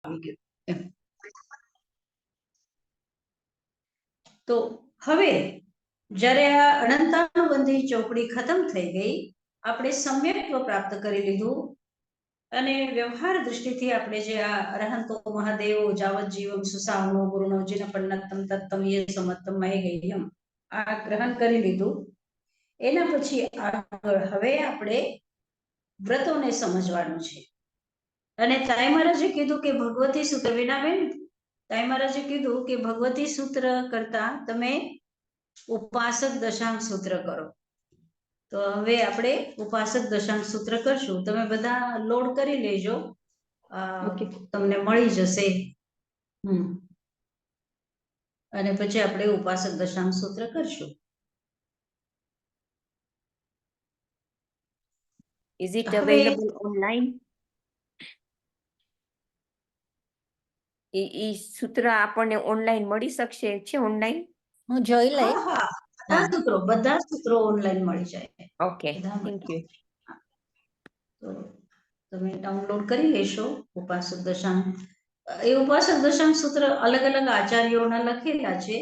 આવી ગયું એમ. તો હવે જ્યારે આ અનંતાનુબંધી ચોપડી ખતમ થઈ ગઈ, આપણે સમ્યક્ત્વ પ્રાપ્ત કરી લીધું અને વ્યવહાર દૃષ્ટિથી આપણે જે આ અરહંતો મહાદેવો જાવત જીવમ સુસાવનો ગુરુનો જીન પન્નતમ તત્તમ યે સમત્તમ મહેગેયમ આ ગ્રહણ કરી લીધું. એના પછી આગળ હવે આપણે વ્રતોને સમજવાનું છે. અને તાઈ મહારાજે કીધું કે ભગવતી સૂત્ર, વિનાબેન તાઈ મહારાજે કીધું કે ભગવતી સૂત્ર કરતા તમે ઉપાસક દશાંગ સૂત્ર કરો. તો હવે આપણે ઉપાસક દશાંગ સૂત્ર કરશું. તમે બધા લોડ કરી લેજો, તમને મળી જશે. અને પછી આપણે ઉપાસક દશાંગ સૂત્ર કરશું. Is it available online? એ સૂત્ર આપણને ઓનલાઈન મળી શકશે? છે ઓનલાઈન? હું જોઈ લઈ. બધા સૂત્રો ઓનલાઈન મળી જાય. Okay, thank you. તો તમે ડાઉનલોડ કરી લેશો ઉપાસક દશાંગ. એ ઉપાસક દશાંગ સૂત્ર અલગ અલગ આચાર્યોના લખેલા છે.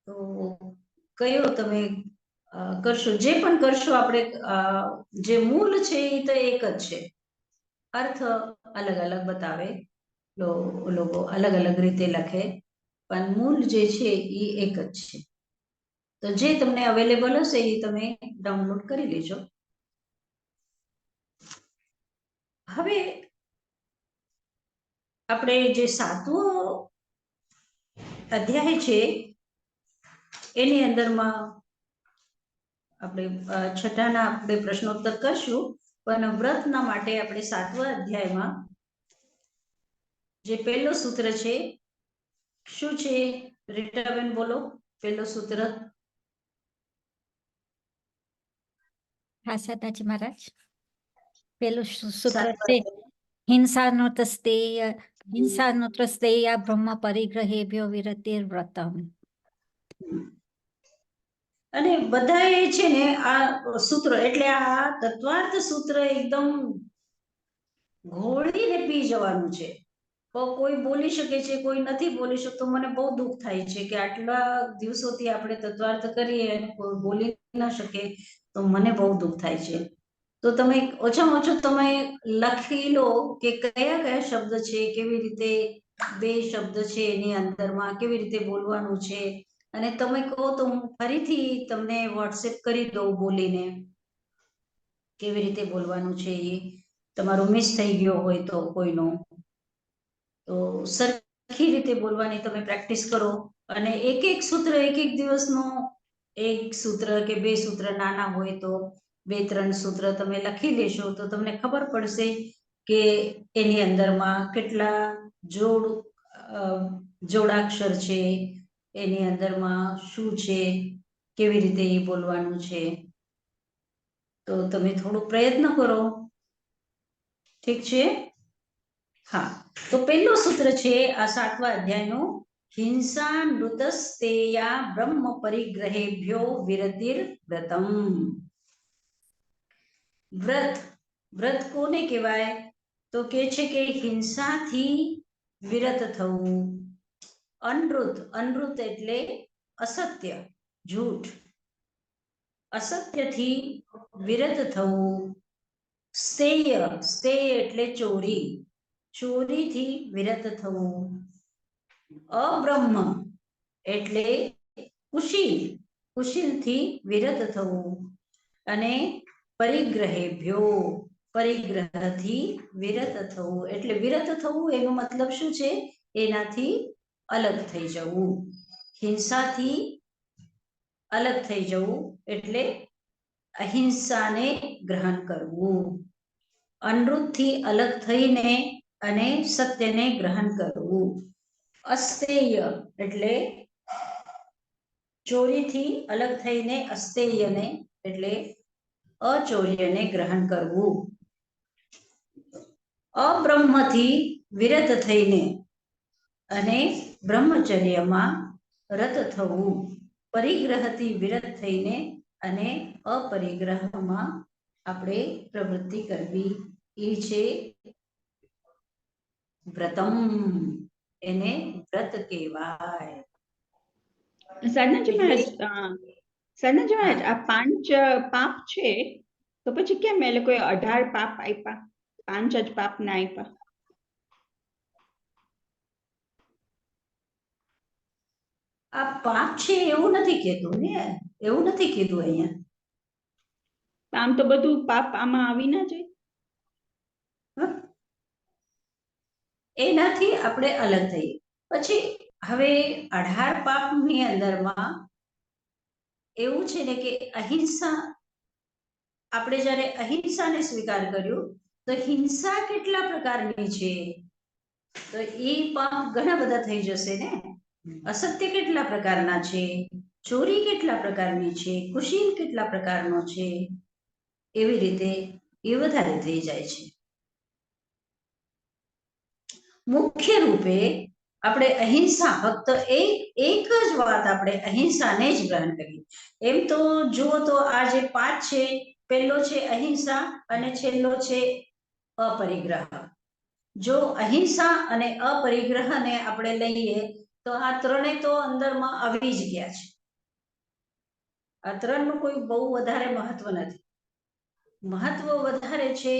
તો કયો તમે કરશો, જે પણ કરશો આપણે, જે મૂળ છે એ તો એક જ છે, અર્થ અલગ અલગ બતાવે, લોકો અલગ અલગ રીતે લખે, પણ મૂળ જે છે એ એક જ છે. તો જે તમને અવેલેબલ હશે એ તમે ડાઉનલોડ કરી લેજો. હવે આપણે જે 7મો અધ્યાય છે એની અંદરમાં આપણે છઠ્ઠાના આપણે પ્રશ્નોત્તર કરશું, પણ વ્રતના માટે આપણે 7મા અધ્યાયમાં જે પહેલો સૂત્ર છે શું છે? રીટાબેન બોલો પહેલો સૂત્ર. હા સાતાજી મહારાજ, પેલું સૂત્ર છે હિંસાનો ત્રસ્તેય બ્રહ્મ પરિગ્રહેભ્યો વિરતિર્વ્રતમ. અને બધા એ છે ને આ સૂત્ર એટલે આ તત્વાર્થ સૂત્ર એકદમ ઘોળીને પી જવાનું છે. કોઈ બોલી શકે છે, કોઈ નથી બોલી શકતો. મને બહુ દુઃખ થાય છે કે આટલા દિવસોથી આપણે તત્વાર્થ કરીએ અને કોઈ બોલી ના શકે, તો મને બહુ દુઃખ થાય છે. તો તમે ઓછામાં ઓછું તમે લખી લો કે કયા કયા શબ્દ છે, કેવી રીતે બે શબ્દ છે એની અંદરમાં કેવી રીતે બોલવાનું છે. અને તમે કહો તો હું ફરીથી તમને વોટ્સએપ કરી દઉં બોલીને કેવી રીતે બોલવાનું છે. એ તમારો મિસ થઈ ગયો હોય તો કોઈનો, તો સરખી રીતે બોલવાની તમે પ્રેક્ટિસ કરો. અને એક એક સૂત્ર એક એક દિવસનો, એક સૂત્ર કે બે સૂત્ર નાના હોય તો 2-3 સૂત્ર તમે લખી લેશો તો તમને ખબર પડશે કે એની અંદરમાં કેટલા જોડાક્ષર છે, એની અંદરમાં શું છે, કેવી રીતે એ બોલવાનું છે. તો તમે થોડો પ્રયત્ન કરો. ઠીક છે? હા, તો પહેલું સૂત્ર છે આ 7મા અધ્યાયનું, હિંસા નૃતસ્તેયા બ્રહ્મ પરિગ્રહેભ્યો વિરતિર્વ્રતમ. વ્રત કોને કહેવાય? તો કે છે કે હિંસાથી વિરત થવું. અનૃત એટલે અસત્ય, જૂઠ. અસત્યથી વિરત થવું. સ્તેય એટલે ચોરી, ચોરીથી વિરત થવું. અબ્રહ્મ એટલે કુશીલથી વિરત થવું. અને પરિગ્રહથી વિરત થવું. એટલે વિરત થવું એનો મતલબ શું છે? એનાથી અલગ થઈ જવું. હિંસાથી અલગ થઈ જવું એટલે અહિંસાને ગ્રહણ કરવું. અનૃતથી અલગ થઈને અને સત્યને ગ્રહણ કરવું. અસ્તેય એટલે ચોરીથી અલગ થઈને અસ્તેયને એટલે અચૌર્યને ગ્રહણ કરવું. અબ્રહ્મથી વિરત થઈને અને બ્રહ્મચર્યમાં રત થવું. પરિગ્રહથી વિરત થઈને અને અપરિગ્રહમાં આપણે પ્રવૃત્તિ કરવી. એ છે વ્રતમ, એને વ્રત કહેવાય. સાધનાજી એટલે મહારાજ, સાધનાજી મહારાજ, આ 5 પાપ છે તો પછી કેમ એ લોકોએ 18 પાપ આપ્યા? 5 જ પાપ ના આપ્યા? આ પાપ છે એવું નથી કીધું ને, એવું નથી કીધું અહીંયા. આમ તો બધું પાપ આમાં આવી ના જાય? એનાથી આપણે અલગ થઈએ. પછી હવે 18 પાપની અંદરમાં એવું છે ને કે અહિંસા, આપણે જ્યારે અહિંસાને સ્વીકાર કર્યું તો હિંસા કેટલા પ્રકારની છે, તો એ પાપ ઘણા બધા થઈ જશે ને. અસત્ય કેટલા પ્રકારના છે, ચોરી કેટલા પ્રકારની છે, કુશીલ કેટલા પ્રકારનો છે, એવી રીતે એ વધારે થઈ જાય છે. મુખ્ય રૂપે આપણે અહિંસા, ફક્ત એક જ વાત આપણે અહિંસાને જ ગ્રહણ કરીએ. એમ તો જુઓ તો આ જે 5 છે, પહેલો છે અહિંસા અને છેલ્લો છે અપરિગ્રહ. જો અહિંસા અને અપરિગ્રહને આપણે લઈએ તો આ ત્રણેય તો અંદરમાં આવી જ ગયા છે. આ ત્રણનું કોઈ બહુ વધારે મહત્વ નથી. મહત્વ વધારે છે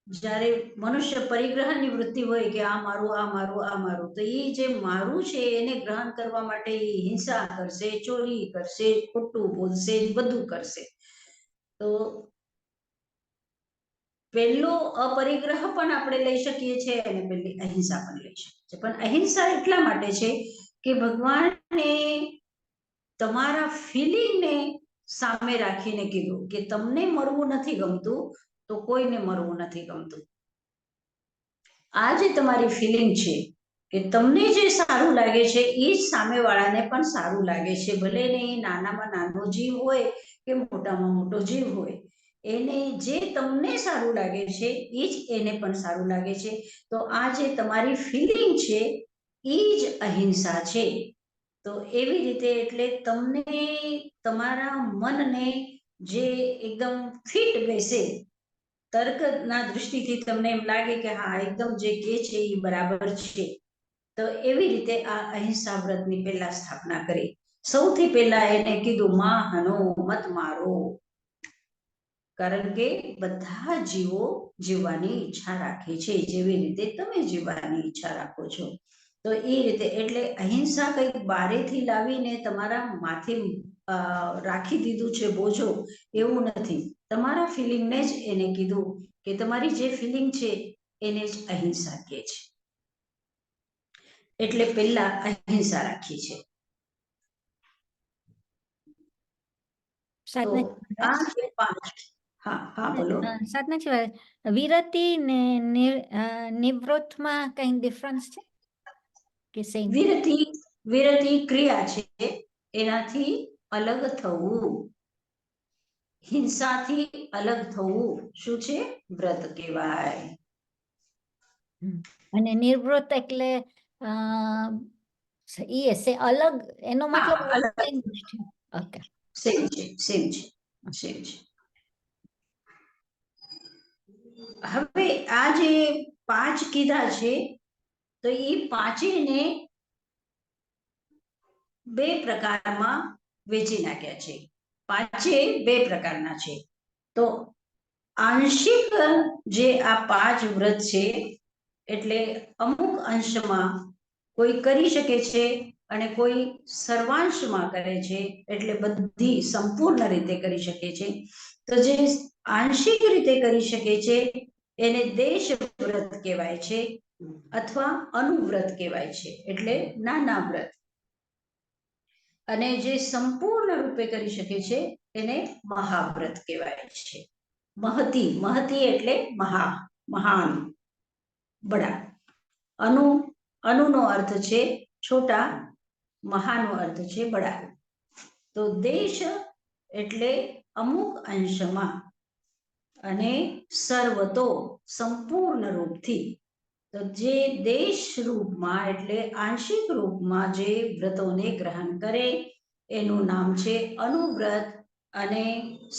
જ્યારે મનુષ્ય પરિગ્રહની વૃત્તિ હોય કે આ મારું, આ મારું, આ મારું, તો એ જે મારું છે એને ગ્રહણ કરવા માટે એ હિંસા કરશે, ચોરી કરશે, ખોટું બોલશે, બધું કરશે. તો પહેલો અપરિગ્રહ પણ આપણે લઈ શકીએ છીએ અને પહેલી અહિંસા પણ લઈ શકીએ છીએ. પણ અહિંસા એટલા માટે છે કે ભગવાને તમારા ફિલિંગને સામે રાખીને કીધું કે તમને મરવું નથી ગમતું તો કોઈને મરવું નથી ગમતું. આ જે તમારી ફિલિંગ છે કે તમને જે સારું લાગે છે એ જ સામેવાળાને પણ સારું લાગે છે, ભલે ને એ નાનામાં નાનો જીવ હોય કે મોટામાં મોટો જીવ હોય, એને જે તમને સારું લાગે છે એ જ એને પણ સારું લાગે છે. તો આ જે તમારી ફિલિંગ છે એ જ અહિંસા છે. તો એવી રીતે એટલે તમને તમારા મનને જે એકદમ ફિટ બેસે, તર્કના દૃષ્ટિથી તમને એમ લાગે કે હા એકદમ જે કે છે એ બરાબર છે, તો એવી રીતે આ અહિંસા વ્રતની પહેલા સ્થાપના કરી. સૌથી પહેલા એને કીધું માં હનો મત મારો, કારણ કે બધા જીવો જીવવાની ઈચ્છા રાખે છે જેવી રીતે તમે જીવવાની ઈચ્છા રાખો છો. તો એ રીતે એટલે અહિંસા કંઈક બારેથી લાવીને તમારા માથે રાખી દીધું છે બોજો, એવું નથી. તમારા ફિલિંગને જ એને કીધું કે તમારી જે ફિલિંગ છે એને જ અહિંસા કહે છે. એટલે પહેલા અહિંસા રાખી છે. તો આ છે 5. હા હા બોલો. સાધનાજી મહારાજ, વિરતિ ને નિવૃત્તમાં કઈ ડિફરન્સ છે કે સેમ? વિરતિ ક્રિયા છે, એનાથી અલગ થવું, હિંસાથી અલગ થવું શું છે? વ્રત કહેવાય. અને નિવૃત્ત એટલે અલગ, એનો મતલબ ઓકે, સેમ છે, સેમ છે, સેમ છે. હવે આ જે 5 કીધા છે તો એ પાંચેયને 2 પ્રકારમાં વેચી નાખ્યા છે. પાંચે 2 પ્રકારના છે. તો આંશિક જે આ 5 વ્રત છે એટલે અમુક અંશમાં કોઈ કરી શકે છે અને કોઈ સર્વાંશમાં કરે છે, એટલે બધી સંપૂર્ણ રીતે કરી શકે છે. તો જે આંશિક રીતે કરી શકે છે એને દેશ વ્રત કહેવાય છે અથવા અનુવ્રત કહેવાય છે, એટલે નાના વ્રત. અને જે સંપૂર્ણ રૂપે કરી શકે છે એને મહાવ્રત કહેવાય છે. મહતી એટલે મહાન, બડા. અનુનો અર્થ છે છોટા, મહાનો અર્થ છે બડા. તો દેશ એટલે અમુક અંશમાં અને સર્વતો સંપૂર્ણ રૂપથી. તો જે દેશ રૂપમાં એટલે આંશિક રૂપમાં જે વ્રતોને ગ્રહણ કરે એનું નામ છે અનુવ્રત, અને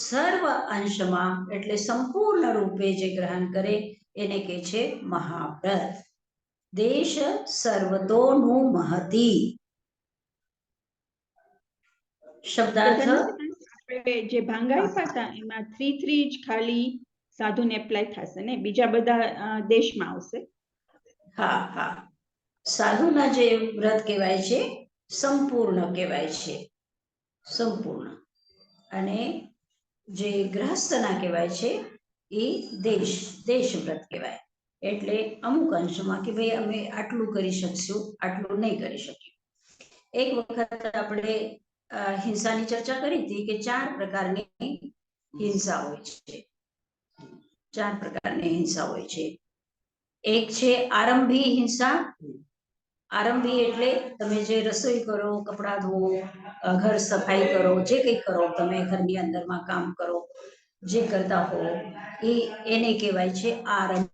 સર્વ અંશમાં એટલે સંપૂર્ણ રૂપે જે ગ્રહણ કરે એને કહે છે મહાવ્રત. દેશ સર્વતોનું મહતી. શબ્દાર્થ આપણે જે ભાંગ આપ્યા હતા એમાં 3 જ ખાલી સાધુને એપ્લાય થશે ને, બીજા બધા દેશમાં આવશે. હા હા, સાધુના જે વ્રત કહેવાય છે સંપૂર્ણ કહેવાય છે, સંપૂર્ણ. અને જે ગૃહસ્થના કહેવાય છે એ દેશ વ્રત કહેવાય. એટલે અમુક અંશમાં કે ભાઈ અમે આટલું કરી શકશું, આટલું નહીં કરી શકીએ. એક વખત આપણે હિંસાની ચર્ચા કરી હતી કે 4 પ્રકારની હિંસા હોય છે. 4 પ્રકારની હિંસા હોય છે. એક છે આરંભી હિંસા. આરંભી એટલે તમે જે રસોઈ કરો, કપડાં ધોવો, ઘર સફાઈ કરો, જે કંઈ કરો, તમે ઘરની અંદરમાં કામ કરો, જે કરતા હો એને કહેવાય છે આરંભ.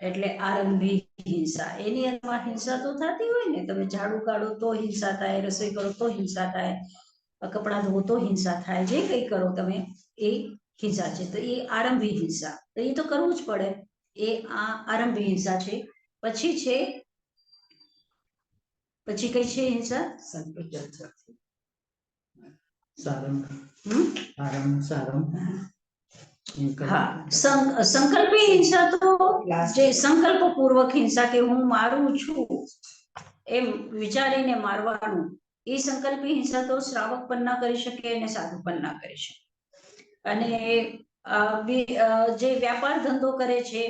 એટલે આરંભી હિંસા. એની અંદર હિંસા તો થતી હોય ને, તમે ઝાડુ કાઢો તો હિંસા થાય, રસોઈ કરો તો હિંસા થાય, કપડાં ધોવો તો હિંસા થાય, જે કંઈ કરો તમે એ હિંસા છે. તો એ આરંભી હિંસા, તો એ તો કરવું જ પડે. એ આ આરંભી હિંસા છે. પછી કઈ છે હિંસા? હા, સંકલ્પી હિંસા તો જે સંકલ્પ પૂર્વક હિંસા કે હું મારું છું એમ વિચારીને મારવાનું, એ સંકલ્પી હિંસા તો શ્રાવક પણ ના કરી શકે અને સાધુ પણ ના કરી શકે. અને જે વ્યાપાર ધંધો કરે છે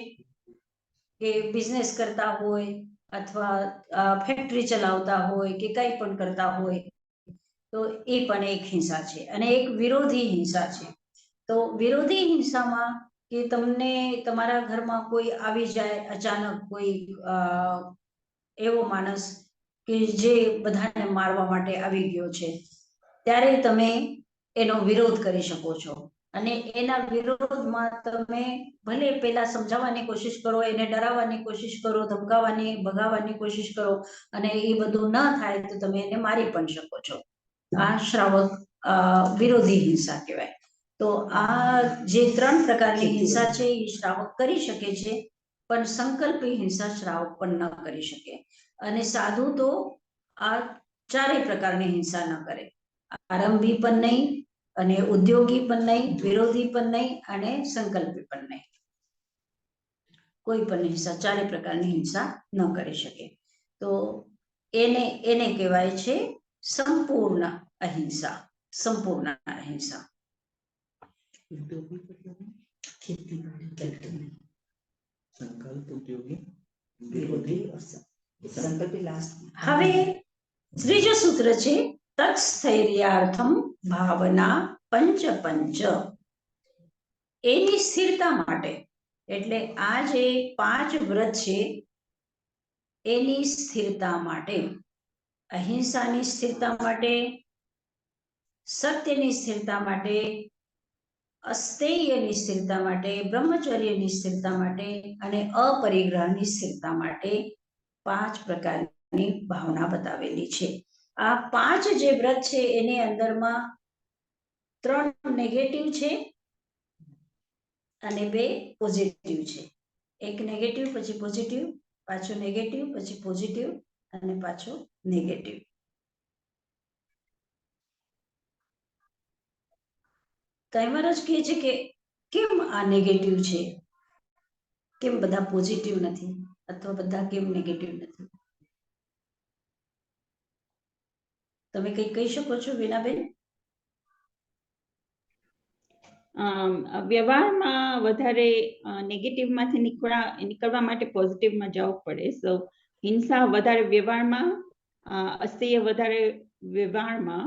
કે બિઝનેસ કરતા હોય અથવા ફેક્ટરી ચલાવતા હોય કે કંઈ પણ કરતા હોય તો એ પણ એક હિંસા છે. અને એક વિરોધી હિંસા છે. તો વિરોધી હિંસામાં કે તમને તમારા ઘરમાં કોઈ આવી જાય અચાનક, કોઈ એવો માણસ કે જે બધાને મારવા માટે આવી ગયો છે, ત્યારે તમે એનો વિરોધ કરી શકો છો. અને એના વિરોધમાં તમે ભલે પેલા સમજાવવાની કોશિશ કરો, એને ડરાવવાની કોશિશ કરો, ધમકાવવાની, ભગાવવાની કોશિશ કરો, અને એ બધું ન થાય તો તમે એને મારી પણ શકો છો. આ શ્રાવક વિરોધી હિંસા કહેવાય. તો આ જે 3 પ્રકારની હિંસા છે એ શ્રાવક કરી શકે છે, પણ સંકલ્પી હિંસા શ્રાવક પણ ન કરી શકે. અને સાધુ તો આ 4 પ્રકારની હિંસા ન કરે. આરંભી પણ નહીં, અને ઉદ્યોગી પણ નહીં, વિરોધી પણ નહીં, અને સંકલ્પી પણ નહીં. કોઈ પણ હિંસા, 4 પ્રકારની હિંસા ન કરી શકે. તો એને કહેવાય છે સંપૂર્ણ અહિંસા. સંપૂર્ણ અહિંસા. હવે ત્રીજો સૂત્ર છે તત્સ્થૈર્યાર્થમ ભાવના પંચ. એની સ્થિરતા માટે, એટલે આ જે 5 વ્રત છે એની સ્થિરતા માટે, અહિંસાની સ્થિરતા માટે, સત્યની સ્થિરતા માટે, અસ્થેયની સ્થિરતા માટે, બ્રહ્મચર્યની સ્થિરતા માટે અને અપરિગ્રહની સ્થિરતા માટે 5 પ્રકારની ભાવના બતાવેલી છે. આ 5 જે વ્રત છે એની અંદરમાં 3 નેગેટિવ છે અને 2 પોઝિટિવ છે. એક નેગેટિવ પછી પોઝિટિવ, પાછો નેગેટિવ પછી પોઝિટિવ અને પાછો નેગેટિવ. કૈમરજ કહે છે કે કેમ આ નેગેટિવ છે, કેમ બધા પોઝિટિવ નથી, અથવા બધા કેમ નેગેટિવ નથી? તમે કંઈ કહી શકો છો વીણાબેન? વ્યવહારમાં વધારે નેગેટિવમાંથી નીકળવા માટે પોઝિટિવમાં જવું પડે. સો હિંસા વધારે વ્યવહારમાં, અસ્થેય વધારે વ્યવહારમાં,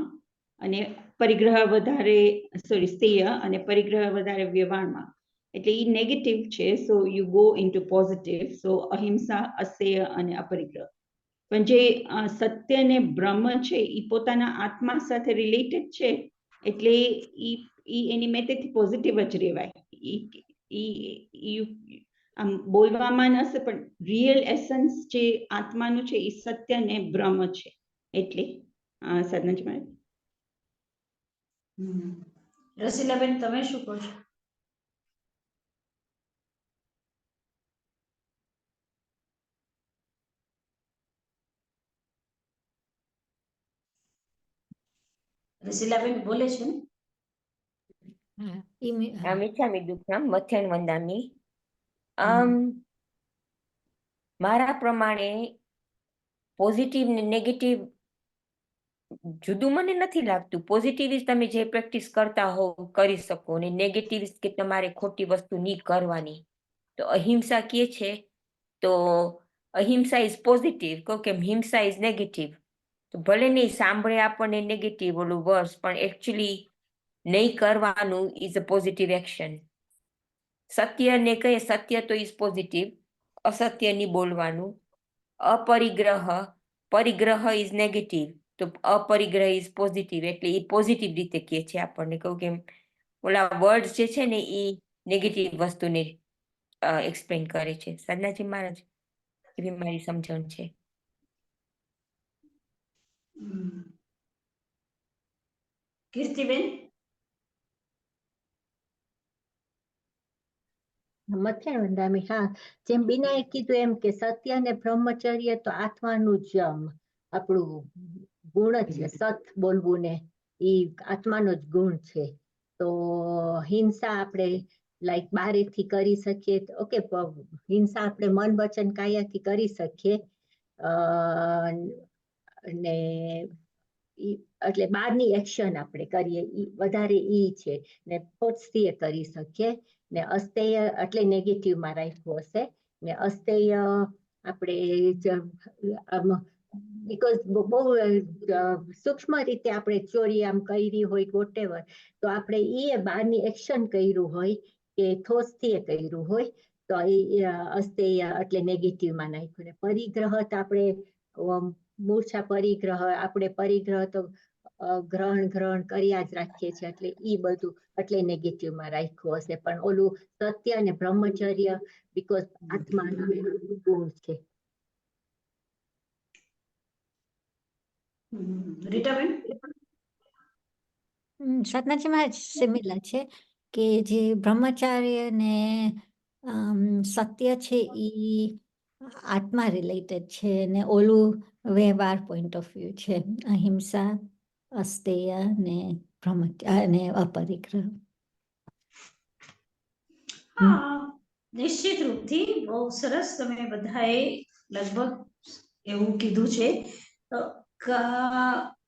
અને પરિગ્રહ વધારે સ્થેય અને પરિગ્રહ વધારે વ્યવહારમાં. એટલે એ નેગેટિવ છે. So you go into positive. So ahimsa, asteya અને અપરિગ્રહ. પણ જે સત્ય ને બ્રહ્મ છે એ પોતાના આત્મા સાથે રિલેટેડ છે, એટલે એની મેથેથી પોઝિટિવ જ રહેવાય. આમ બોલવામાં નશે, પણ રિયલ એસન્સ જે આત્માનું છે એ સત્ય ને બ્રહ્મ છે. એટલે સદનજમાં રસીલાબેન તમે શું કહો છો? રસીલાબેન બોલે છે ને? હા, હા. મિચ્છામિ દુક્કડમ મથ્યાન્ વંદામિ. મારા પ્રમાણે પોઝિટિવ ને નેગેટિવ જુદું મને નથી લાગતું. પોઝિટિવ તમે જે પ્રેક્ટિસ કરતા હો કરી શકો, ને નેગેટિવ કે તમારે ખોટી વસ્તુ નહીં કરવાની. તો અહિંસા કહે છે તો અહિંસા ઇઝ પોઝિટિવ, કહો કે હિંસા ઇઝ નેગેટિવ. તો ભલે નહીં સાંભળે આપણને નેગેટિવ ઓલું વર્સ, પણ એકચ્યુઅલી નહીં કરવાનું ઇઝ અ પોઝિટિવ એક્શન. સત્યને કહે સત્ય તો ઇઝ પોઝિટિવ, અસત્ય નહીં બોલવાનું. અપરિગ્રહ, પરિગ્રહ ઇઝ નેગેટિવ, તો અપરિગ્રહ ઇઝ પોઝિટિવ. એટલે એ પોઝિટિવ રીતે કહે છે આપણને. કહું કે ઓલા વર્ડ જે છે ને એ નેગેટિવ વસ્તુને એક્સપ્લેન કરે છે. સાધનાજી મહારાજ, એવી મારી સમજણ છે. કીર્તિબેન? મથ્યાન્ વંદામિ. હા, જેમ બીનાએ કીધું એમ કે સત્ય અને બ્રહ્મચર્ય તો આત્માનું જ આપણું ગુણ જ છે. સત બોલવું ને એ આત્માનો જ ગુણ છે. તો હિંસા આપણે લાઈક બારેથી કરી શકીએ, ઓકે, હિંસા આપણે મન વચન કાયાથી કરી શકીએ. ને એટલે બહારની એક્શન આપણે કરીએ વધારે ઈ છે. ને થોટ્સથી કરી શકીએ. ને અસ્તેય એટલે નેગેટિવમાં રાખ્યું હશે. ને અસ્તેય આપણે બીકોઝ બહુ સૂક્ષ્મ રીતે આપણે ચોરી આમ કરી હોય વોટેવર, તો આપણે એ બહારની એક્શન કર્યું હોય કે થોટ્સથી કર્યું હોય તો એ અસ્તેય એટલે નેગેટિવમાં નાખ્યું. ને પરિગ્રહ તો આપણે મૂર્છા પરિગ્રહ, આપણે પરિગ્રહ તો ગ્રહણ કર્યા જ રાખીએ છીએ. એટલે ઈ બધું એટલે નેગેટિવમાં રાખ્યું હશે. પણ ઓલું સત્ય અને બ્રહ્મચર્ય બીકોઝ આત્માના ગુણ છે. રીટાબેન? સાધનાજી મહારાજ સિમિલર છે કે જે બ્રહ્મચાર્ય ને સત્ય છે એ આત્મા રિલેટેડ છે, ને ઓલું વ્યવહાર પોઈન્ટ ઓફ વ્યૂ છે. અહિંસા, અસ્તેય ને બ્રહ્મચર્ય ને અપરિગ્રહ. હા, નિશ્ચિત રૂપથી બહુ સરસ તમે બધાએ લગભગ એવું કીધું છે.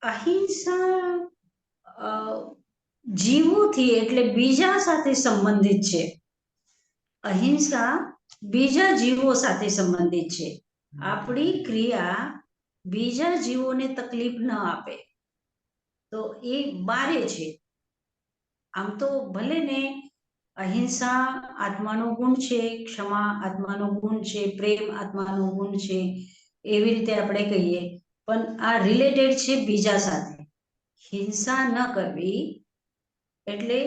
અહિંસા જીવોથી એટલે બીજા સાથે સંબંધિત છે. અહિંસા બીજા જીવો સાથે સંબંધિત છે. આપણી ક્રિયા બીજા જીવોને તકલીફ ન આપે તો એ બારે છે. આમ તો ભલે ને અહિંસા આત્માનો ગુણ છે, ક્ષમા આત્માનો ગુણ છે, પ્રેમ આત્માનો ગુણ છે, એવી રીતે આપણે કહીએ, પણ આ રિલેટેડ છે બીજા સાથે. હિંસા ન કરવી એટલે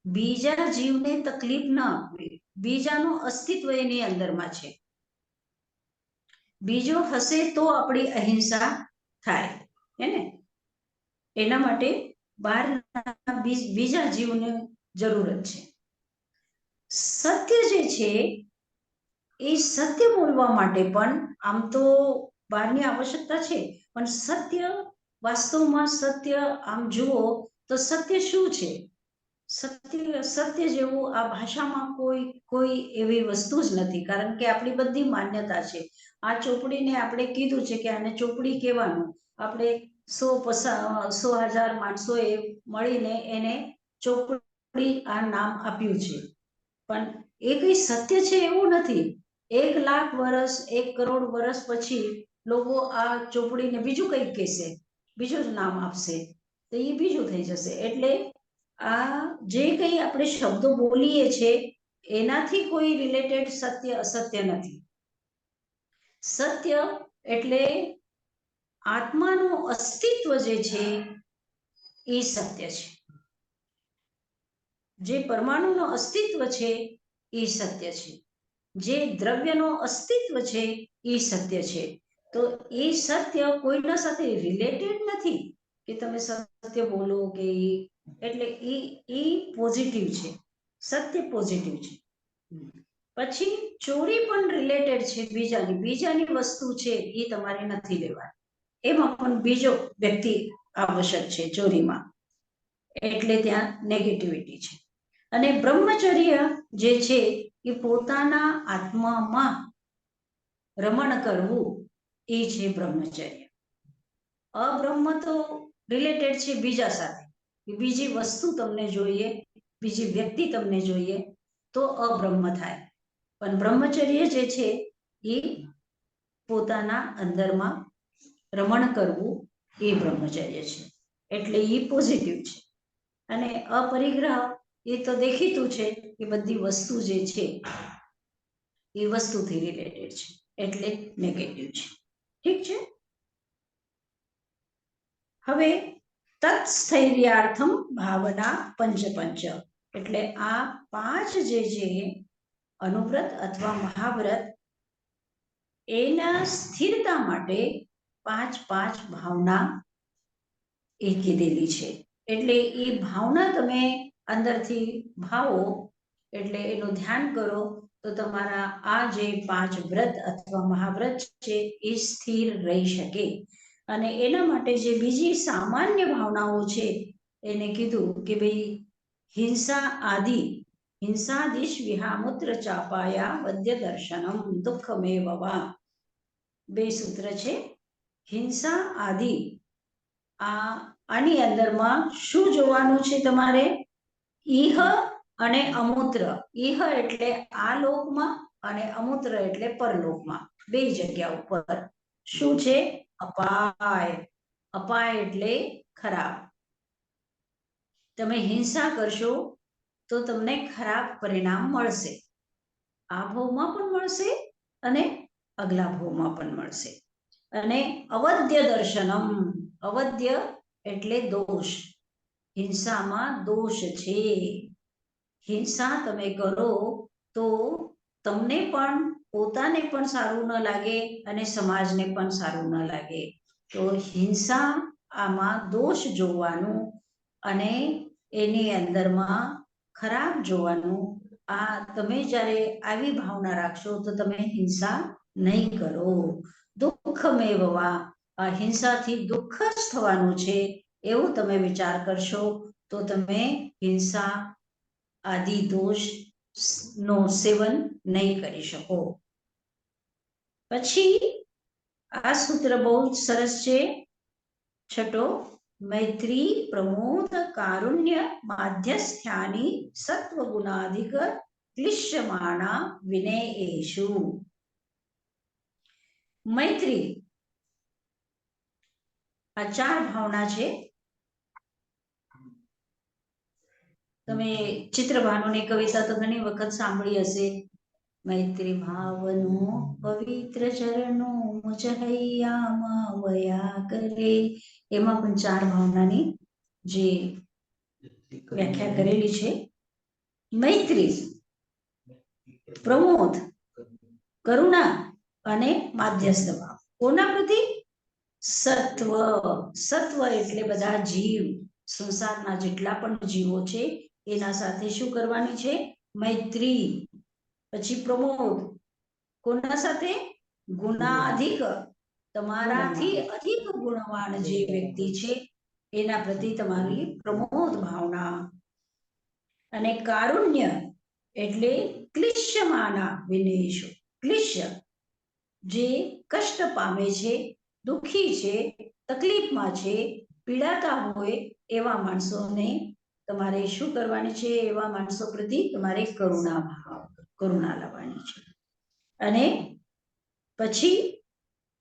બીજા જીવને તકલીફ ન આપવી. બીજાનું અસ્તિત્વ એની અંદરમાં છે. બીજો હશે તો આપણી અહિંસા થાય, હે ને? એના માટે બહારના બીજા જીવને જરૂરત છે. સત્ય જે છે એ સત્ય બોલવા માટે પણ આમ તો બહારની આવશ્યકતા છે, પણ સત્ય વાસ્તવમાં સત્ય આમ જુઓ તો સત્ય શું છે? સત્ય જેવું આ ભાષામાં કોઈ એવી વસ્તુ જ નથી. કારણ કે આપણી બધી માન્યતા છે. આ ચોપડીને આપણે કીધું છે કે આને ચોપડી કહેવાનું. આપણે 100,000 માણસોએ મળીને એને ચોપડી આ નામ આપ્યું છે. પણ એ કઈ સત્ય છે એવું નથી. 1 લાખ વર્ષ, 1 કરોડ વર્ષ પછી લોકો આ ચોપડીને બીજું કંઈક કહેશે, બીજું જ નામ આપશે, તો એ બીજું થઈ જશે. એટલે આ જે કંઈ આપણે શબ્દો બોલીએ છીએ એનાથી કોઈ રિલેટેડ સત્ય અસત્ય નથી. સત્ય એટલે આત્માનું અસ્તિત્વ જે છે એ સત્ય છે. જે પરમાણુનો અસ્તિત્વ છે એ સત્ય છે. જે દ્રવ્યનો અસ્તિત્વ છે એ સત્ય છે. તો એ સત્ય કોઈના સાથે રિલેટેડ નથી કે તમે સત્ય બોલો કે એટલે એ પોઝિટિવ છે. સત્ય પોઝિટિવ છે. પછી ચોરી પણ રિલેટેડ છે બીજાની વસ્તુ છે એ તમારે નથી લેવાની. એમાં પણ બીજો વ્યક્તિ આવશ્યક છે ચોરીમાં. એટલે ત્યાં નેગેટિવિટી છે. અને બ્રહ્મચર્ય જે છે એ પોતાના આત્મામાં રમણ કરવું એ છે બ્રહ્મચર્ય. અબ્રહ્મ તો રિલેટેડ છે બીજા સાથે, બીજી વસ્તુ તમને જોઈએ, બીજી વ્યક્તિ તમને જોઈએ તો અબ્રહ્મ થાય. પણ બ્રહ્મચર્ય જે છે એ પોતાના અંદરમાં રમણ કરવું એ બ્રહ્મચર્ય છે, એટલે એ પોઝિટિવ છે. અને અપરિગ્રહ એ તો દેખીતું છે કે બધી વસ્તુ જે છે એ વસ્તુથી રિલેટેડ છે, એટલે નેગેટિવ છે. ઠીક છે. હવે તત્સ્થૈર્યાર્થમ ભાવના પંચ એટલે આ 5 જે છે અનુવ્રત અથવા મહાવ્રત એના સ્થિરતા માટે 5 ભાવના એ કીધેલી છે. એટલે એ ભાવના તમે અંદરથી ભાવો, એટલે એનું ધ્યાન કરો તો તમારા આ જે 5 વ્રત અથવા મહાવ્રત છે એ સ્થિર રહી શકે. અને એના માટે જે બીજી સામાન્ય ભાવનાઓ છે એને કીધું કે ભાઈ હિંસાદિશ વિહામૂત્ર ચાપાયા વદ્ય દર્શનમ દુઃખમેવ વા. 2 સૂત્ર છે. હિંસા આદિ આની અંદરમાં શું જોવાનું છે તમારે? ઈહ અને અમૂત્ર. ઈહ એટલે આ લોકમાં અને અમૂત્ર એટલે પરલોકમાં, 2 જગ્યા ઉપર શું છે? અપાય. અપાય એટલે ખરાબ. તમે હિંસા કરશો તો તમને ખરાબ પરિણામ મળશે. આ ભાવમાં પણ મળશે અને અગલા ભાવમાં પણ મળશે. અને અવદ્ય દર્શનમ. અવદ્ય એટલે દોષ. હિંસામાં દોષ છે. હિંસા તમે કરો તો તમને પણ પોતાને પણ સારું ન લાગે અને સમાજને પણ સારું ન લાગે. તો હિંસા આમાં દોષ જોવાનું અને એની અંદરમાં ખરાબ જોવાનું. આ તમે જ્યારે આવી ભાવના રાખશો તો તમે હિંસા નહીં કરો. દુઃખમેવ વા. આ હિંસાથી દુઃખ જ થવાનું છે એવું તમે વિચાર કરશો તો તમે હિંસા આદિ દોષ નો સેવન નહીં કરી શકો. પછી આ સૂત્ર બહુ સરસ છે, 6. મૈત્રી પ્રમોદ કારુણ્ય માધ્યસ્થ્યાની સત્વગુણાધિક ક્લિશ્યમાણા વિનેયેષુ. મૈત્રી આ 4 ભાવના છે. તમે ચિત્રભાનુની કવિતા તો ઘણી વખત સાંભળી હશે. મૈત્રી ભાવનો પવિત્ર ચરણો મુજ હૈયામાં વયા કરે. એમાં પણ 4 ભાવનાની જે વ્યાખ્યા કરેલી છે. મૈત્રી, પ્રમોદ, કરુણા અને માધ્યસ્થ ભાવ. કોના પ્રતિ? સત્વ. સત્વ એટલે બધા જીવ, સંસારના જેટલા પણ જીવો છે એના સાથે શું કરવાની છે? મૈત્રી. પછી પ્રમોદ. કોના સાથે? ગુણાધિક. તમારાથી અધિક ગુણવાન જે વ્યક્તિ છે એના પ્રતિ તમારી પ્રમોદ ભાવના. અને કારુણ્ય એટલે ક્લિશ્યમાના વિનેયેષુ. ક્લિશ્ય જે કષ્ટ પામે છે, દુઃખી છે, તકલીફમાં છે, પીડાતા હોય એવા માણસોને તમારે શું કરવાની છે? એવા માણસો પ્રતિ તમારે કરુણા લાવવાની છે. અને પછી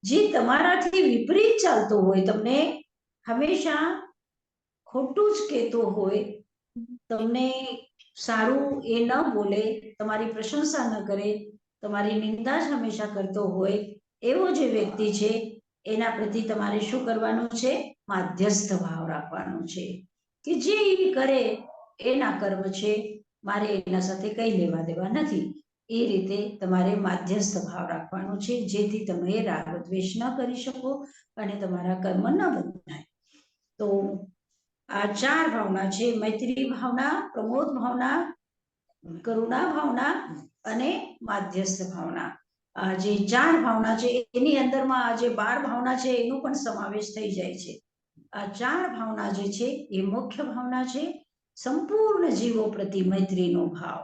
જે તમારાથી વિપરીત ચાલતો હોય, તમને હંમેશા ખોટું જ કહેતો હોય, તમને સારું એ ન બોલે, તમારી પ્રશંસા ન કરે, તમારી નિંદા જ હંમેશા કરતો હોય એવો જે વ્યક્તિ છે એના પ્રતિ તમારે શું કરવાનું છે? માધ્યસ્થ ભાવ રાખવાનો છે કે જે એ કરે એના કર્મ છે, મારે એના સાથે કઈ લેવા દેવા નથી. એ રીતે તમારે માધ્યસ્થ ભાવ રાખવાનો છે, જેથી તમે રાગ દ્વેષ ન કરી શકો અને તમારા કર્મ ન બંધાય. તો આ 4 ભાવના છે: મૈત્રી ભાવના, પ્રમોદ ભાવના, કરુણા ભાવના અને માધ્યસ્થ ભાવના. આ જે 4 ભાવના છે એની અંદરમાં આ જે 12 ભાવના છે એનો પણ સમાવેશ થઈ જાય છે. આ 4 ભાવના જે છે એ મુખ્ય ભાવના છે સંપૂર્ણ જીવો પ્રતિ મૈત્રીનો ભાવ,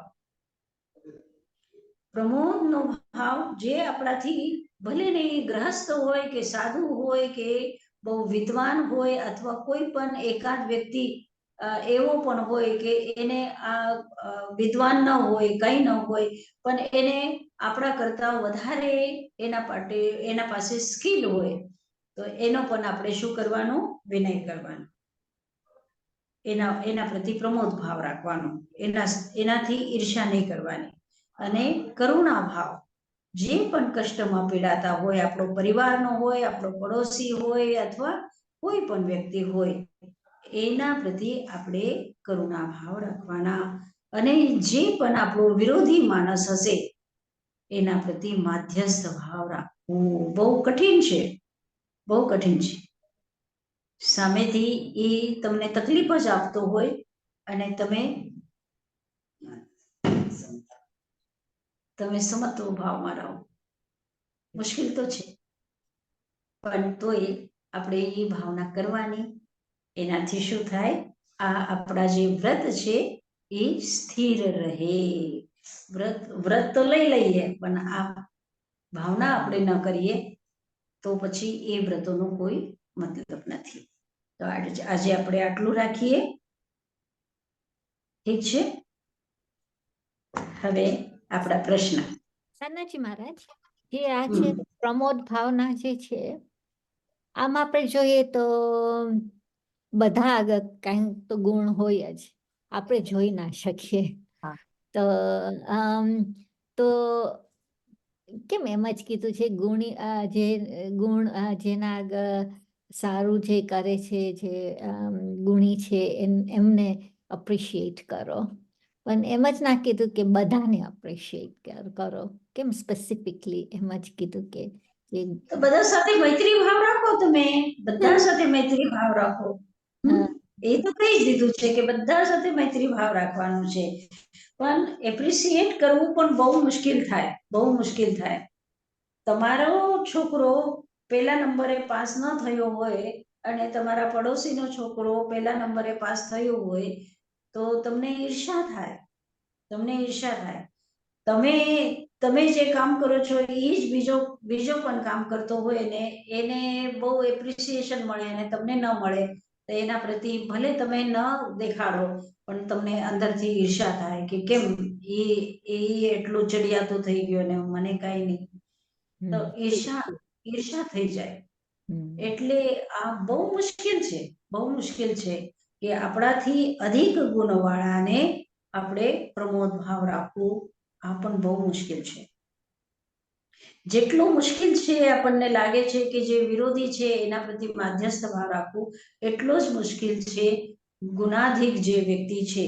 પ્રમોદનો ભાવ, જે આપણાથી ભલે ને એ ગ્રહસ્થ હોય કે સાધુ હોય કે બહુ વિદ્વાન હોય અથવા કોઈ પણ એકાદ વ્યક્તિ એવો પણ હોય કે એને આ વિદ્વાન ન હોય, કંઈ ન હોય, પણ એને આપણા કરતા વધારે એના પાસે સ્કિલ હોય, તો એનો પણ આપણે શું કરવાનું? વિનય કરવાનો, એના પ્રતિ પ્રમોદ ભાવ રાખવાનો, એનાથી ઈર્ષા નહીં કરવાની. અને કરુણા ભાવ, જે પણ કષ્ટમાં પીડાતા હોય, આપણો પરિવારનો હોય, આપણો પડોશી હોય અથવા કોઈ પણ વ્યક્તિ હોય, એના પ્રત્યે આપણે કરુણા ભાવ રાખવાના. અને જે પણ આપણો વિરોધી માણસ હશે એના પ્રત્યે માધ્યસ્થ ભાવ રાખવું. બહુ કઠિન છે, બહુ કઠિન છે. સામેથી એ તમને તકલીફ જ આપતો હોય અને તમે સમત્વ ભાવમાં રહો, મુશ્કેલ તો છે, પણ તોય આપણે એ ભાવના કરવાની. એનાથી શું થાય? આ આપણા જે વ્રત છે એ સ્થિર રહે. વ્રત તો લઈ લઈએ, પણ આ ભાવના આપણે ન કરીએ તો પછી એ વ્રતોનો કોઈ મતલબ નથી. તો આજે આપણે આટલું રાખીએ, ઠીક છે? હવે આપણા પ્રશ્ન. સાનાજી મહારાજ, જે આ છે પ્રમોદ ભાવના જે છે, આમ આપણે જોઈએ તો બધા આગળ કાંઈક તો ગુણ હોય જ, આપણે જોઈ ના શકીએ. હા. તો કેમ એમ જ કીધું છે જે ગુણ જેના આગળ સારું જે કરે છે, જે ગુણી છે, એમને અપ્રિશિએટ કરો, પણ એમ જ ના કીધું કે બધાને અપ્રિશિએટ કરો? કેમ સ્પેસિફિકલી એમ જ કીધું કે તો બધા સાથે મૈત્રી ભાવ રાખો, તમે બધા સાથે મૈત્રી ભાવ રાખો. એ તો કહી જ દીધું છે કે બધા સાથે મૈત્રી ભાવ રાખવાનું છે, પણ એપ્રિશિએટ કરવું પણ બહુ મુશ્કેલ થાય, બહુ મુશ્કેલ થાય. તમારો છોકરો પહેલા નંબરે પાસ ન થયો હોય અને તમારા પડોશીનો છોકરો પહેલા નંબરે પાસ થયો હોય તો તમને ઈર્ષા થાય, તમને ઈર્ષા થાય. તમે જે કામ કરો છો એ જ બીજો પણ કામ કરતો હોય ને એને બહુ એપ્રિસિએશન મળે અને તમને ન મળે, તો એના પ્રત્યે ભલે તમે ન દેખાડો પણ તમને અંદરથી ઈર્ષા થાય કે કેમ એ એટલું ચડિયાતું થઈ ગયો ને મને કાંઈ નહીં. તો ઈર્ષા થઈ જાય. એટલે આ બહુ મુશ્કેલ છે, બહુ મુશ્કેલ છે કે આપણાથી અધિક ગુણવાળાને આપણે પ્રમોદ ભાવ રાખવું. આ પણ બહુ મુશ્કેલ છે. જેટલું મુશ્કેલ છે આપણને લાગે છે કે જે વિરોધી છે એના પ્રત્યે માધ્યસ્થ ભાવ રાખવું, એટલો જ મુશ્કેલ છે ગુણાધિક જે વ્યક્તિ છે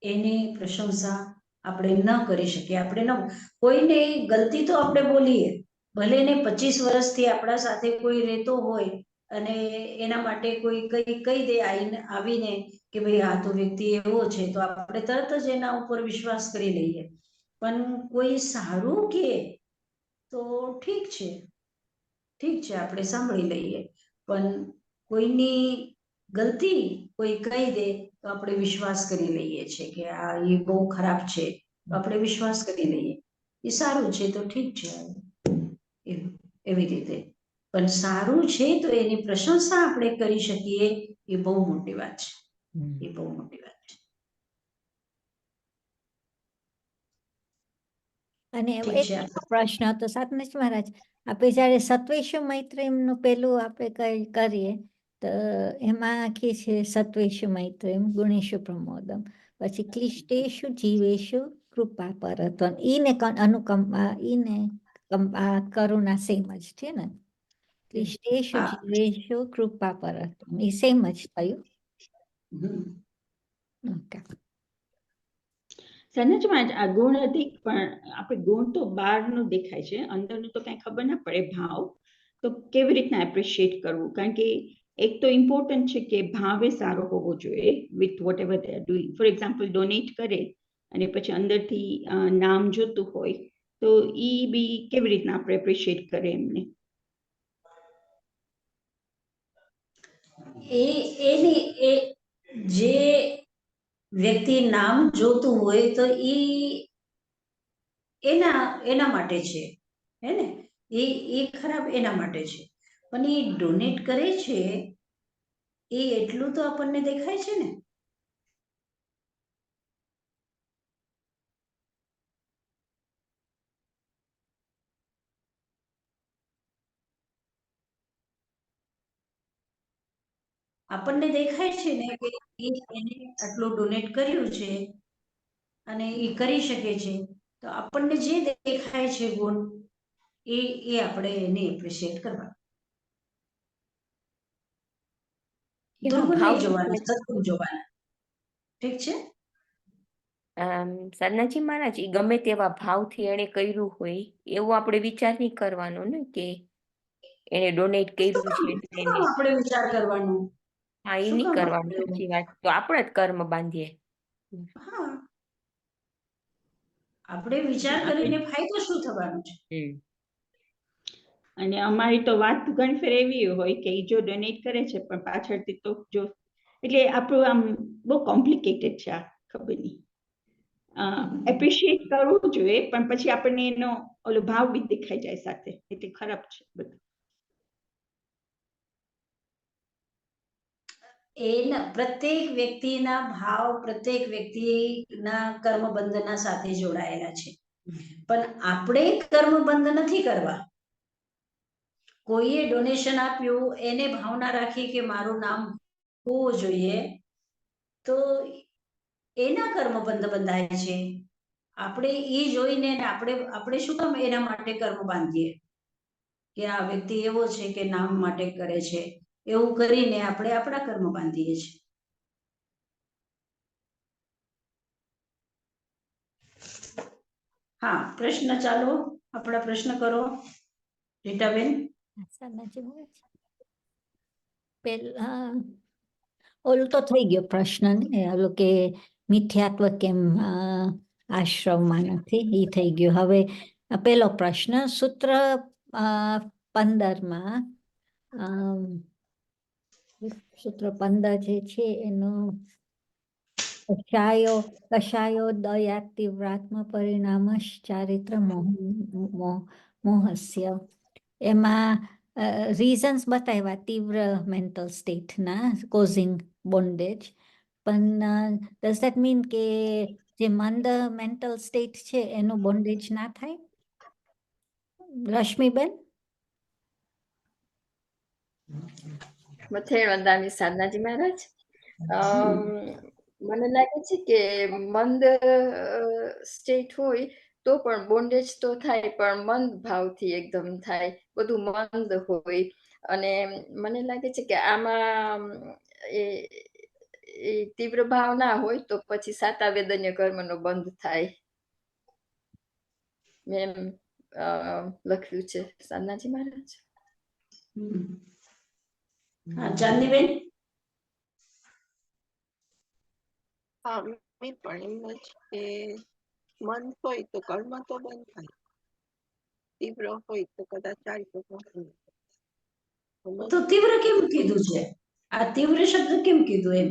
એની પ્રશંસા આપણે ન કરી શકીએ. આપણે કોઈને ગલતી તો આપણે બોલીએ, ભલે ને 25 વર્ષથી આપણા સાથે કોઈ રહેતો હોય અને એના માટે કોઈ કહી દે આવીને કે ભાઈ આ તો વ્યક્તિ એવો છે, તો આપણે તરત જ એના ઉપર વિશ્વાસ કરી લઈએ. પણ કોઈ સારું કે તો ઠીક છે, આપણે સાંભળી લઈએ, પણ કોઈની ગલતી કોઈ કહી દે તો આપણે વિશ્વાસ કરી લઈએ છીએ કે આ એ બહુ ખરાબ છે, તો આપણે વિશ્વાસ કરી લઈએ. એ સારું છે તો ઠીક છે, એવી રીતે. પણ સારું છે તો એની પ્રશંસા આપણે કરી શકીએ, એ બહુ મોટી વાત છે, એ બહુ મોટી વાત છે. અને એક પ્રશ્ન તો સાતનાથ મહારાજ, આપણે જયારે સત્વેશુ મૈત્રીનું પેલું આપણે કરીએ તો એમાં આખી છે સત્વેશુ મૈત્રીમ ગુણેશુ પ્રમોદમ, પછી ક્લિષ્ટેશુ જીવેશુ કૃપા પરત્વમ, ઈને અનુકંપા, ઈને કરુણા સેમ જ છે ને? ક્લિષ્ટેશુ જીવેશુ કૃપા પરત્વમ, એ સેમ જ થયું. ઓકે. સનજમાં આ ગુણ અધિક, પણ આપણે ગુણ તો બહારનું દેખાય છે, અંદરનું તો કઈ ખબર ના પડે. ભાવ તો કેવી રીતના એપ્રિશિએટ કરવું? કારણ કે એક તો ઇમ્પોર્ટન્ટ છે કે ભાવે સારો હોવો જોઈએ with what ever they are doing. For example donate કરે અને પછી અંદરથી નામ જોતું હોય તો ઈ બી કેવી રીતના આપણે એપ્રિશિએટ કરે એમને? એની જે વ્યક્તિ નામ જોતું હોય તો એના માટે છે, હે ને? એ ખરાબ એના માટે છે, પણ એ ડોનેટ કરે છે એ એટલું તો આપણને દેખાય છે ને. આપણને દેખાય છે ને કે એને આટલું ડોનેટ કર્યું છે અને એ કરી શકે છે, તો આપણને જે દેખાય છે ગુણ એ આપણે એને એપ્રિશિએટ કરવા. એવા દુર્ગુણ ભાવ નહીં જોવાના, દેખાય છે. સદગુણ જોવાના. ઠીક છે? સાધનાજી મહારાજ, ઈ ગમે તેવા ભાવથી એને કર્યું હોય એવો આપણે વિચાર નહીં કરવાનો ને કે એને ડોનેટ કર્યું છે એટલે એને. આપણે વિચાર કરવાનો. હા, એ શું નહીં કામ કરવાનું, આપણે? સાચી વાત. તો આપણે જ કર્મ બાંધીએ. હા, આપણે વિચાર કરીને ફાયદો શું થવાનો છે? અને અમારી તો વાત ઘણી ફેર એવી હોય કે ઈ જો ડોનેટ કરે છે પણ પાછળથી તો જો, એટલે આપણું આમ બહુ કોમ્પ્લિકેટેડ છે આ, ખબર નહીં. એપ્રિશિએટ કરવું જોઈએ પણ પછી આપણને એનો ઓલો ભાવ બી દેખાઈ જાય સાથે, એટલે ખરાબ છે બધું. એના પ્રત્યેક વ્યક્તિના ભાવ પ્રત્યેક વ્યક્તિના કર્મબંધના સાથે જોડાયેલા છે, પણ આપણે કર્મબંધ નથી કરવા. કોઈએ ડોનેશન આપ્યું, એને ભાવના રાખી કે મારું નામ હોવું જોઈએ, તો એના કર્મબંધ બંધાય છે. આપણે એ જોઈને આપણે શું કામ એના માટે કર્મ બાંધીએ કે આ વ્યક્તિ એવો છે કે નામ માટે કરે છે, એવું કરીને આપણે આપણા કર્મ બાંધીએ છીએ. હા, પ્રશ્ન ચાલો, આપણા પ્રશ્ન કરો રીટાબેન. સાધનાજી મહારાજ, પેલા ઓલું તો થઈ ગયો પ્રશ્ન ને, ઓલું કે મિથ્યાત્વ કેમ આશ્રમમાં નથી, એ થઈ ગયું. હવે પેલો પ્રશ્ન સૂત્ર 15માં સૂત્ર 15 જે છે એનો કશાયો દયા તીવ્રાત્મ પરિણામશ ચારિત્ર મોહસ્ય, એમાં રીઝન્સ બતાવ્યા તીવ્ર મેન્ટલ સ્ટેટના કોઝિંગ બોન્ડેજ, પણ ડઝ ધેટ મીન કે જે મંદ મેન્ટલ સ્ટેટ છે એનું બોન્ડેજ ના થાય? રશ્મિબેન? મથેર વંદાની સાધનાજી મહારાજ, મને લાગે છે કે મંદ સ્ટેટ હોય તો પણ બોન્ડેજ તો થાય, પણ મંદ ભાવથી એકદમ થાય, બધું મંદ હોય. અને મને લાગે છે કે આમાં એ તીવ્ર ભાવ ના હોય તો પછી સાતા વેદન્ય કર્મનો બંધ થાય, મેં લખ્યું છે સાધનાજી મહારાજ. હા, ચાંદીબેન. હા, મેં પણ એમ જ કે મન હોય તો કર્મ તો બંધ થાય, તીવ્ર હોય તો કદાચ ચારિત્ર તો તીવ્ર કેમ કીધું છે? આ તીવ્ર શબ્દ કેમ કીધું એમ?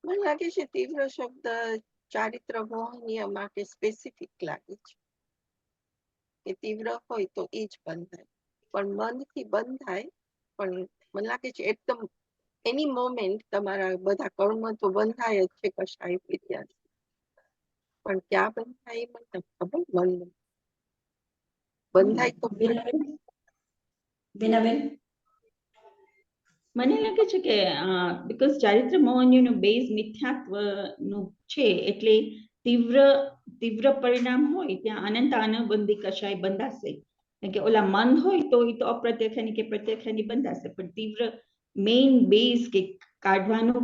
મને લાગે છે તીવ્ર શબ્દ ચારિત્ર મોહનીય માટે સ્પેસિફિક લાગે છે, કે તીવ્ર હોય તો એ જ બંધ થાય, પણ મનથી બંધ થાય. પણ મને લાગે છે એકદમ એની મોમેન્ટ તમારા બધા કર્મ તો બંધાય જ છે કશાય વિદ્યાર્થી, પણ ક્યાં બંધાય એ મને ખબર. મન બંધાય તો બીનાબેન. મને લાગે છે કે બીકોઝ ચારિત્ર મોહનીયનું બેઝ મિથ્યાત્વનું છે, એટલે તીવ્ર પરિણામ હોય ત્યાં અનંત અનુબંધી કશાય બંધાશે. કે ઓલા મન હોય તો એ તો અપ્રત્યક્ષની કે પ્રત્યક્ષની બંધાશે, પણ તીવ્ર મેઇન બેઝ કે કાઢવાનું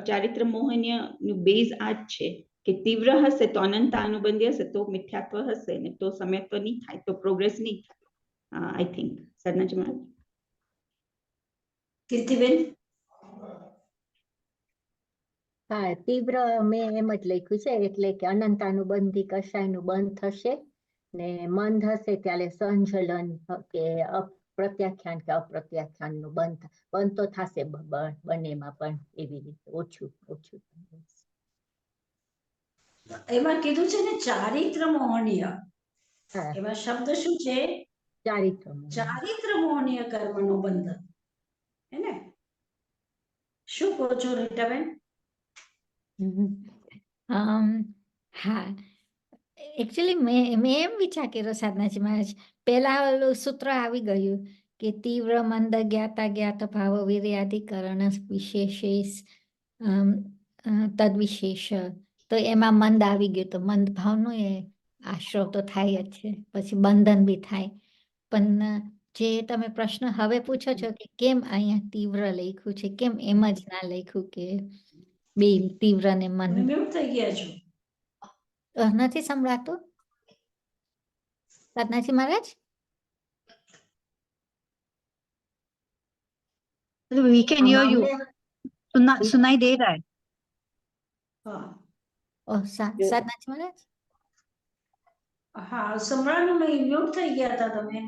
ચારિત્ર મોહનીય નું બેઝ આ જ છે કે તીવ્ર હશે તો અનંત અનુબંધી હશે તો મિથ્યાત્વ હશે, ને તો સમયત્વ નહીં થાય, તો પ્રોગ્રેસ નહીં થાય. આઈ થિંક સાધનાજી મહારાજ. કીર્તિબેન. હા, તીવ્ર મેં એમ જ લખ્યું છે, એટલે કે અનંતાનુબંધી કશાયનું બંધ થશે, ને મંદ હશે ત્યારે સંજલન કે પ્રત્યાખ્યાન કે અપ્રત્યાખ્યાનનું બંધ તો થશે બંનેમાં, પણ એવી રીતે ઓછું ઓછું. એમાં કીધું છે ને ચારિત્ર મોહનીય, હા, એમાં શબ્દ શું છે? ચારિત્ર. ચારિત્ર મોહનીય કર્મનો બંધ, હે ને? શું કહો છો રીટાબેન? હા, એકચ્યુઅલી મેં એમ વિચાર કર્યો સાધનાજી મહારાજ, પેલા ઓલું સૂત્ર આવી ગયું કે તીવ્ર મંદ જ્ઞાતા જ્ઞાત ભાવ વિર્યાધિકરણ વિશેષેસ તદ્વિશેષ, તો એમાં મંદ આવી ગયું, તો મંદ ભાવનો એ આશ્રવ તો થાય જ છે, પછી બંધન બી થાય. પણ જે તમે પ્રશ્ન હવે પૂછો છો કે કેમ અહીંયા તીવ્ર લખ્યું છે, કેમ એમ જ ના લખ્યું કે બે તીવ્ર ને મંદ? તમે મ્યુટ થઈ ગયા છો. નથી સંભળાતું સાધનાજી મહારાજ? We can hear you. सुनाई दे रहा है. હા સાધનાજી મહારાજ હા, સંભળાનું નહીં, મ્યુટ થઈ ગયા હતા તમે.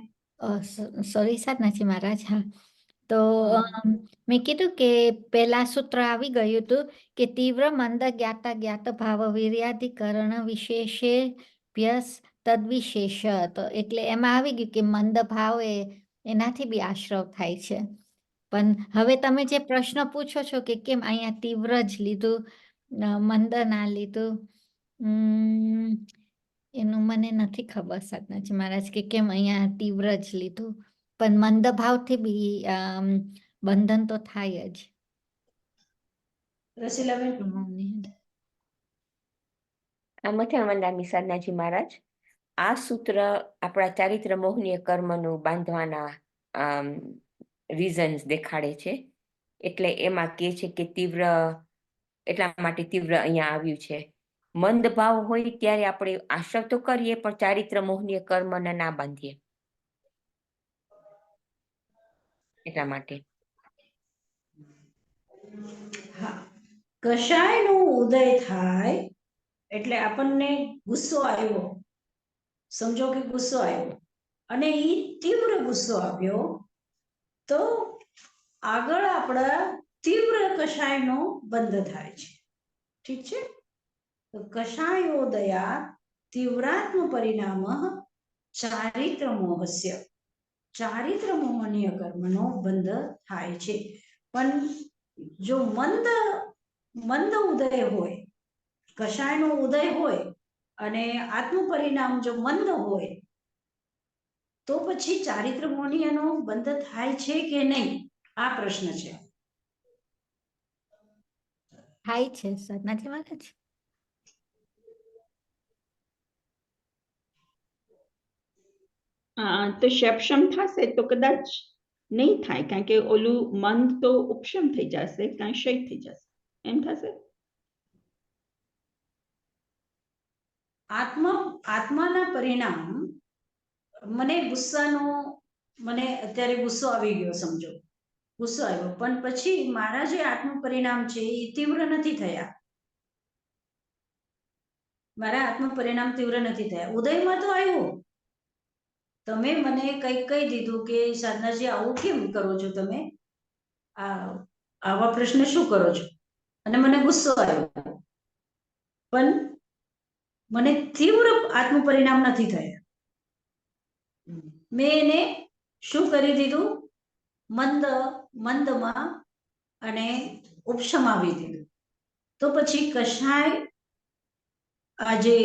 સોરી સાધનાજી મહારાજ. હા, તો હા. મેં કીધું કે પેલા સૂત્ર આવી ગયું હતું કે તીવ્ર મંદ જ્ઞાતા જ્ઞાત ભાવ વિર્યાધિકરણ વિશેષે પ્યસ તદ્વિશેષ, તો એટલે એમાં આવી ગયું કે મંદ ભાવ એનાથી બી આશ્રવ થાય છે. પણ હવે તમે જે પ્રશ્ન પૂછો છો કે કેમ અહીંયા તીવ્ર જ લીધું, મંદ ના લીધું, એનું મને નથી ખબર સાધનાજી મહારાજ કે કેમ અહીંયા તીવ્ર જ લીધું. પણ મંદ ભાવથી બી બંધન તો થાય જ. રસીલાબેન? આમાંથી આનંદામી સાધનાજી મહારાજ, આ સૂત્ર આપણા ચારિત્ર મોહનીય કર્મનું બાંધવાના રીઝન્સ દેખાડે છે. એટલે એમાં કહે છે કે તીવ્ર, એટલા માટે તીવ્ર અહીંયા આવ્યું છે. મંદ ભાવ હોય ત્યારે આપણે આશ્રવ તો કરીએ, પણ ચારિત્ર મોહનીય કર્મને ના બાંધીએ, એટલા માટે. હા, કશાયનો ઉદય થાય એટલે આપણને ગુસ્સો આવ્યો, સમજો કે ગુસ્સો આવ્યો, અને ઈ તીવ્ર ગુસ્સો આવ્યો, તો આગળ આપણા તીવ્ર કશાયનો બંધ થાય છે. ઠીક છે? તો કશાયોદયા તીવ્રાત્મ પરિણામ ચારિત્ર મોહસ્ય, ચારિત્ર મોહનીય કર્મનો બંધ થાય છે. પણ જો મંદ ઉદય હોય, કશાયનો ઉદય હોય અને આત્મ પરિણામ જો મંદ હોય, તો પછી ચારિત્ર મોહનીયનો બંધ થાય છે કે નહીં, આ પ્રશ્ન છે. થાય છે સાધનાજી મહારાજ. તો શપશમ થશે તો કદાચ નહીં થાય, કારણ કે ઓલું મંદ તો ઉપશમ થઈ જશે, કાં શય થઈ જશે, એમ થશે. આત્માના પરિણામ, મને અત્યારે ગુસ્સો આવી ગયો, સમજો ગુસ્સો આવ્યો, પણ પછી મારા જે આત્મ પરિણામ છે એ તીવ્ર નથી થયા, મારા આત્મ પરિણામ તીવ્ર નથી થયા. ઉદયમાં તો આવ્યું, તમે મને કંઈક કહી દીધું કે સાધનાજી આવું કેમ કરો છો, તમે આવા પ્રશ્ન શું કરો છો, અને મને ગુસ્સો આવ્યો, પણ મને તીવ્ર આત્મ પરિણામ નથી થયા. મેં એને શું કરી દીધું, મંદમાં અને ઉપશમાવી દીધું. તો પછી કશાય આજે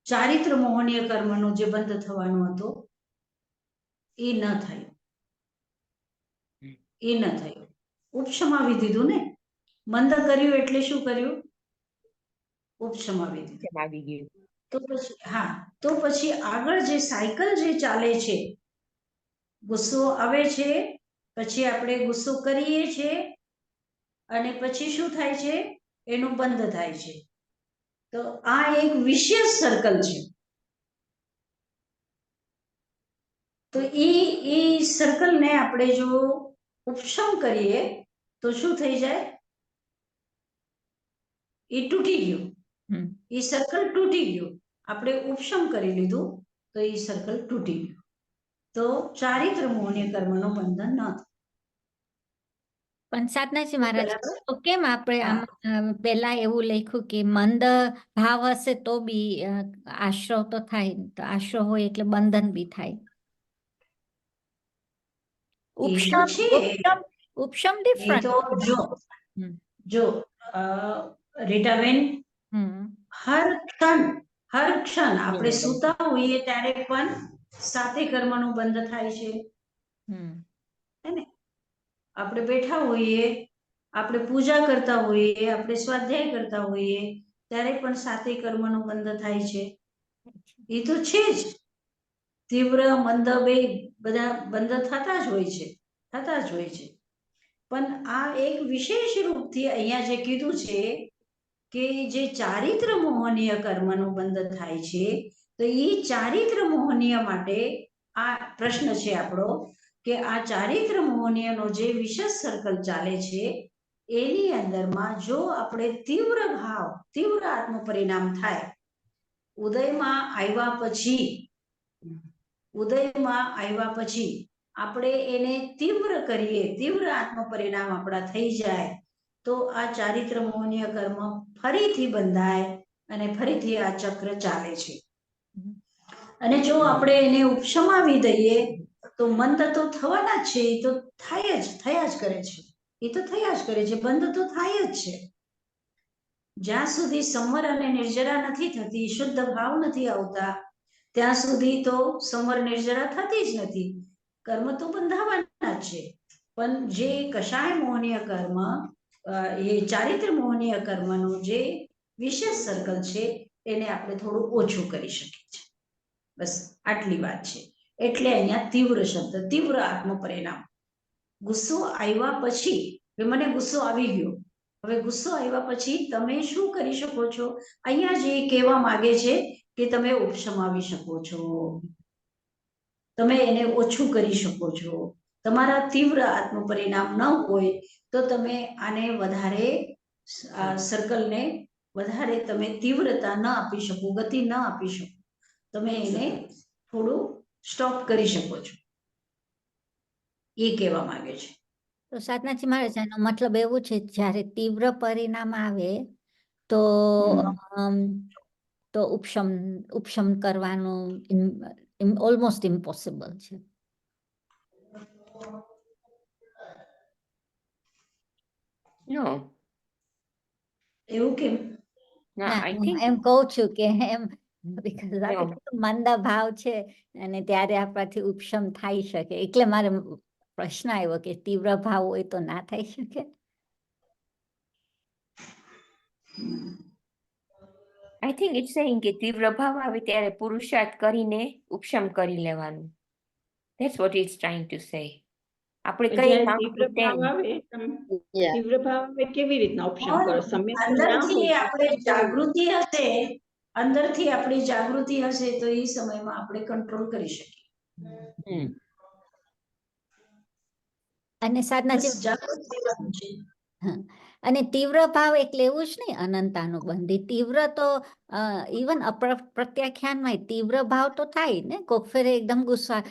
ચારિત્ર મોહનીય કર્મનો જે બંધ થવાનો હતો એ ન થયું, ઉપશમાવી દીધું ને. મંદ કર્યું એટલે શું કર્યું, ઉપશમાવી દીધું. આવી ગયું. તો પછી તો પછી આગળ જે સાયકલ જે ચાલે છે, ગુસ્સો આવે છે, પછી આપણે ગુસ્સો કરીએ છીએ, અને પછી શું થાય છે, એનું બંધ થાય છે. તો આ એક વિશેષ સર્કલ છે. તો એ સર્કલને આપણે જો ઉપશમ કરીએ તો શું થઈ જાય, એ તૂટી ગયું, એ સર્કલ તૂટી ગયું. આપણે ઉપશમ કરી લીધું તો એ સર્કલ તૂટી ગયું. તો ચારિત્ર મોહનીય કર્મનું બંધન ન થાય. પણ સાધનાજી મહારાજ, બરાબર. તો કેમ આપણે હા. આમાં પેલા એવું લખ્યું કે મંદ ભાવ હશે તો બી આશ્રવ તો થાય ને, તો આશ્રવ હોય એટલે બંધન બી થાય. એ તો ઉપશમ છે. ઉપશમ ઉપશમ એ ડિફરન્ટ. તો જો રીટાબેન, હર ક્ષણ આપણે સૂતા હોઈએ ત્યારે પણ સાથે કર્મનું બંધ થાય છે. હે ને? આપણે બેઠા હોઈએ, આપણે પૂજા કરતા હોઈએ, આપણે સ્વાધ્યાય કરતા હોઈએ ત્યારે પણ સાથે કર્મનું બંધ થાય છે. એ તો છે જ. તીવ્ર મંદ બે બધા બંધ થતા જ હોય છે, થતા જ હોય છે. પણ આ એક વિશેષ રૂપથી અહીંયા જે કીધું છે કે જે ચારિત્ર મોહનીય કર્મનું બંધ થાય છે, તો એ ચારિત્ર મોહનીય માટે આ પ્રશ્ન છે આપણો કે આ ચારિત્ર મોહનીયનો જે વિશેષ સર્કલ ચાલે છે એની અંદરમાં જો આપણે તીવ્ર ભાવ, તીવ્ર આત્મ પરિણામ થાય, ઉદયમાં આવ્યા પછી આપણે એને તીવ્ર કરીએ, તીવ્ર આત્મ પરિણામ આપણા થઈ જાય, તો આ ચારિત્ર મોહનીય કર્મ ફરીથી બંધાય અને ફરીથી આ ચક્ર ચાલે છે. અને જો આપણે એને ઉપશમાવી દઈએ તો મંદ તો થવાના જ છે, એ તો થયા જ કરે છે, એ તો થયા જ કરે છે, બંધ તો થાય જ છે. જ્યાં સુધી સંવર અને નિર્જરા નથી થતી, શુદ્ધ ભાવ નથી આવતા, ત્યાં સુધી તો સંવર નિર્જરા થતી જ નથી. કર્મ તો બંધાવાના જ છે. પણ જે કષાય મોહનીય કર્મ, એ ચારિત્ર મોહનીય કર્મનું જે વિશેષ સર્કલ છે એને આપણે થોડું ઓછું કરી શકીએ છીએ. બસ આટલી વાત છે. એટલે અહીંયા તીવ્ર શબ્દ, તીવ્ર આત્મ પરિણામ. ગુસ્સો આવ્યા પછી, મને ગુસ્સો આવી ગયો, હવે ગુસ્સો આવ્યા પછી તમે શું કરી શકો છો? અહીંયા જે કહેવા માંગે છે કે તમે ઉપશમાવી શકો છો, તમે એને ઓછું કરી શકો છો. તમારા તીવ્ર આત્મ પરિણામ ન હોય તો તમે આને વધારે, સર્કલને વધારે તમે તીવ્રતા ન આપી શકો, ગતિ ન આપી શકો. તમે એને થોડું સ્ટોપ કરી શકો છો, એ કહેવા માંગે છે. તો સાધનાજી મહારાજ, એનો મતલબ એવું છે જ્યારે તીવ્ર પરિણામ આવે તો તો ઉપશમ કરવાનું ઓલમોસ્ટ ઇમ્પોસિબલ છે. No. એવું કેમ? No, ના, I હું think એમ કહું છું કે એમ because No. આપણે કીધું મંદા ભાવ છે અને ત્યારે આપણાથી ઉપશમ થઈ શકે, એટલે મારે પ્રશ્ન આવ્યો કે તીવ્ર ભાવ હોય તો ના થઈ શકે. I think it's saying કે તીવ્ર ભાવ આવે ત્યારે પુરુષાર્થ કરીને ઉપશમ કરી લેવાનું. That's what it's trying to say. આપણે કઈ જ્યારે માંગતું તીવ્ર ભાવ તેમ. આવે, તમે Yeah. તીવ્ર ભાવ આવે કેવી રીતના ઉપશમ કરો? સમ્યક ના અંદરથી હોય તો આપણે શું કરવું? જાગૃતિ હશે, અંદરથી આપણી જાગૃતિ હશે તો એ સમયમાં આપણે કંટ્રોલ કરી શકીએ. અને સાધનાજી, બસ જાગૃત રહેવાનું છે. હા, અને તીવ્ર ભાવ એટલે એવું જ નહીં અનંતાનુબંધી. તીવ્ર તો ઇવન પ્રત્યાખ્યાનમાં તીવ્ર ભાવ તો થાય ને, કોક ફેરે એકદમ ગુસ્સા.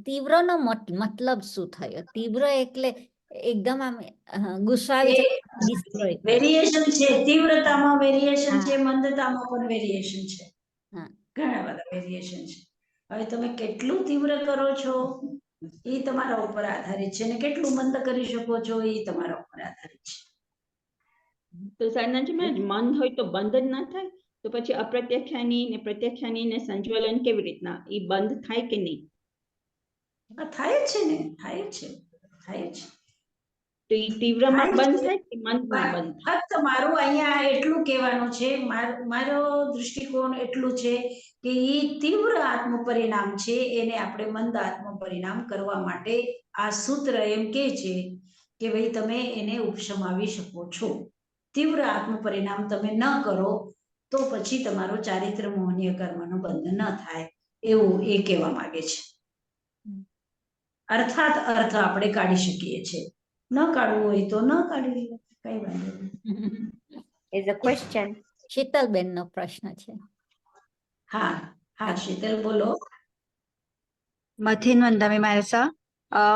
તીવ્રનો મતલબ શું થયો? તીવ્ર એટલે એકદમ આમ ગુસ્સો આવી જાય, destroy કરે. વેરિએશન છે, તીવ્રતામાં વેરિએશન હા. છે, મંદતામાં પણ વેરિએશન છે, હા. ઘણા બધા વેરિએશન છે. હવે તમે કેટલું તીવ્ર કરો છો એ તમારા ઉપર આધારિત છે, અને કેટલું મંદ કરી શકો છો એ તમારા ઉપર આધારિત છે. તો સાધનાજીમાં મન હોય તો બંધ જ ના થાય, તો પછી અપ્રત્યાખ્યાની ને પ્રત્યાખ્યાની ને સંજ્વલન કેવી રીતના? એ બંધ થાય કે નહીં? થાય જ છે ને, થાય જ છે, થાય જ છે. તો એ તીવ્રમાં થાય બંધ છે. થાય કે મંદમાં બંધ થાય? ફક્ત મારું અહીંયા એટલું કહેવાનું છે, મારો દૃષ્ટિકોણ એટલું છે કે એ તીવ્ર આત્મ પરિણામ છે, એને આપણે મંદ આત્મ પરિણામ કરવા માટે આ સૂત્ર એમ કે છે કે ભાઈ તમે એને ઉપશમાવી શકો છો. તીવ્ર આત્મ પરિણામ તમે ન કરો તો પછી તમારો ચારિત્ર મોહનીય કર્મનો બંધ ન થાય, એવું એ કહેવા માંગે છે. અર્થાત અર્થ આપણે કાઢી શકીએ છીએ, ન કાઢવું હોય તો ન કાઢી લે, કઈ વાંધો નહીં. Is a question. શીતલબેન નો પ્રશ્ન છે. હા, હા, શીતલ બોલો. मथिन वंदा में मायसा,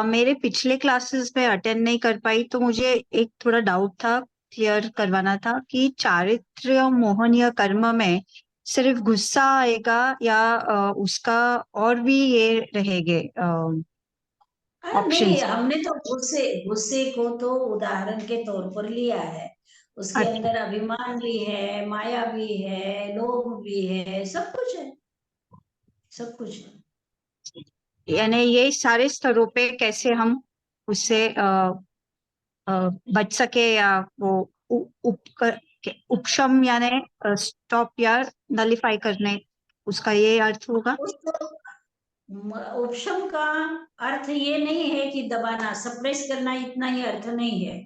मेरे पिछले क्लासेस में अटेंड नहीं कर पाई, तो मुझे एक थोड़ा डाउट था, क्लियर करवाना था कि चारित्र्य मोहनीय कर्म में सिर्फ गुस्सा आएगा या उसका और भी ये रहेंगे नहीं, ऑप्शंस? हमने तो गुस्से गुस्से को तो उदाहरण के तौर पर लिया है। उसके अच्छा, अंदर अभिमान भी है, माया भी है, लोभ भी है, सब कुछ है, सब कुछ है। यानी ये सारे स्तरों पे कैसे हम उससे बच सके, या वो उपशम यानी स्टॉप या नलिफाई करने, उसका ये अर्थ होगा? उपशम का अर्थ ये नहीं है कि दबाना, सप्रेस करना, इतना ही अर्थ नहीं है।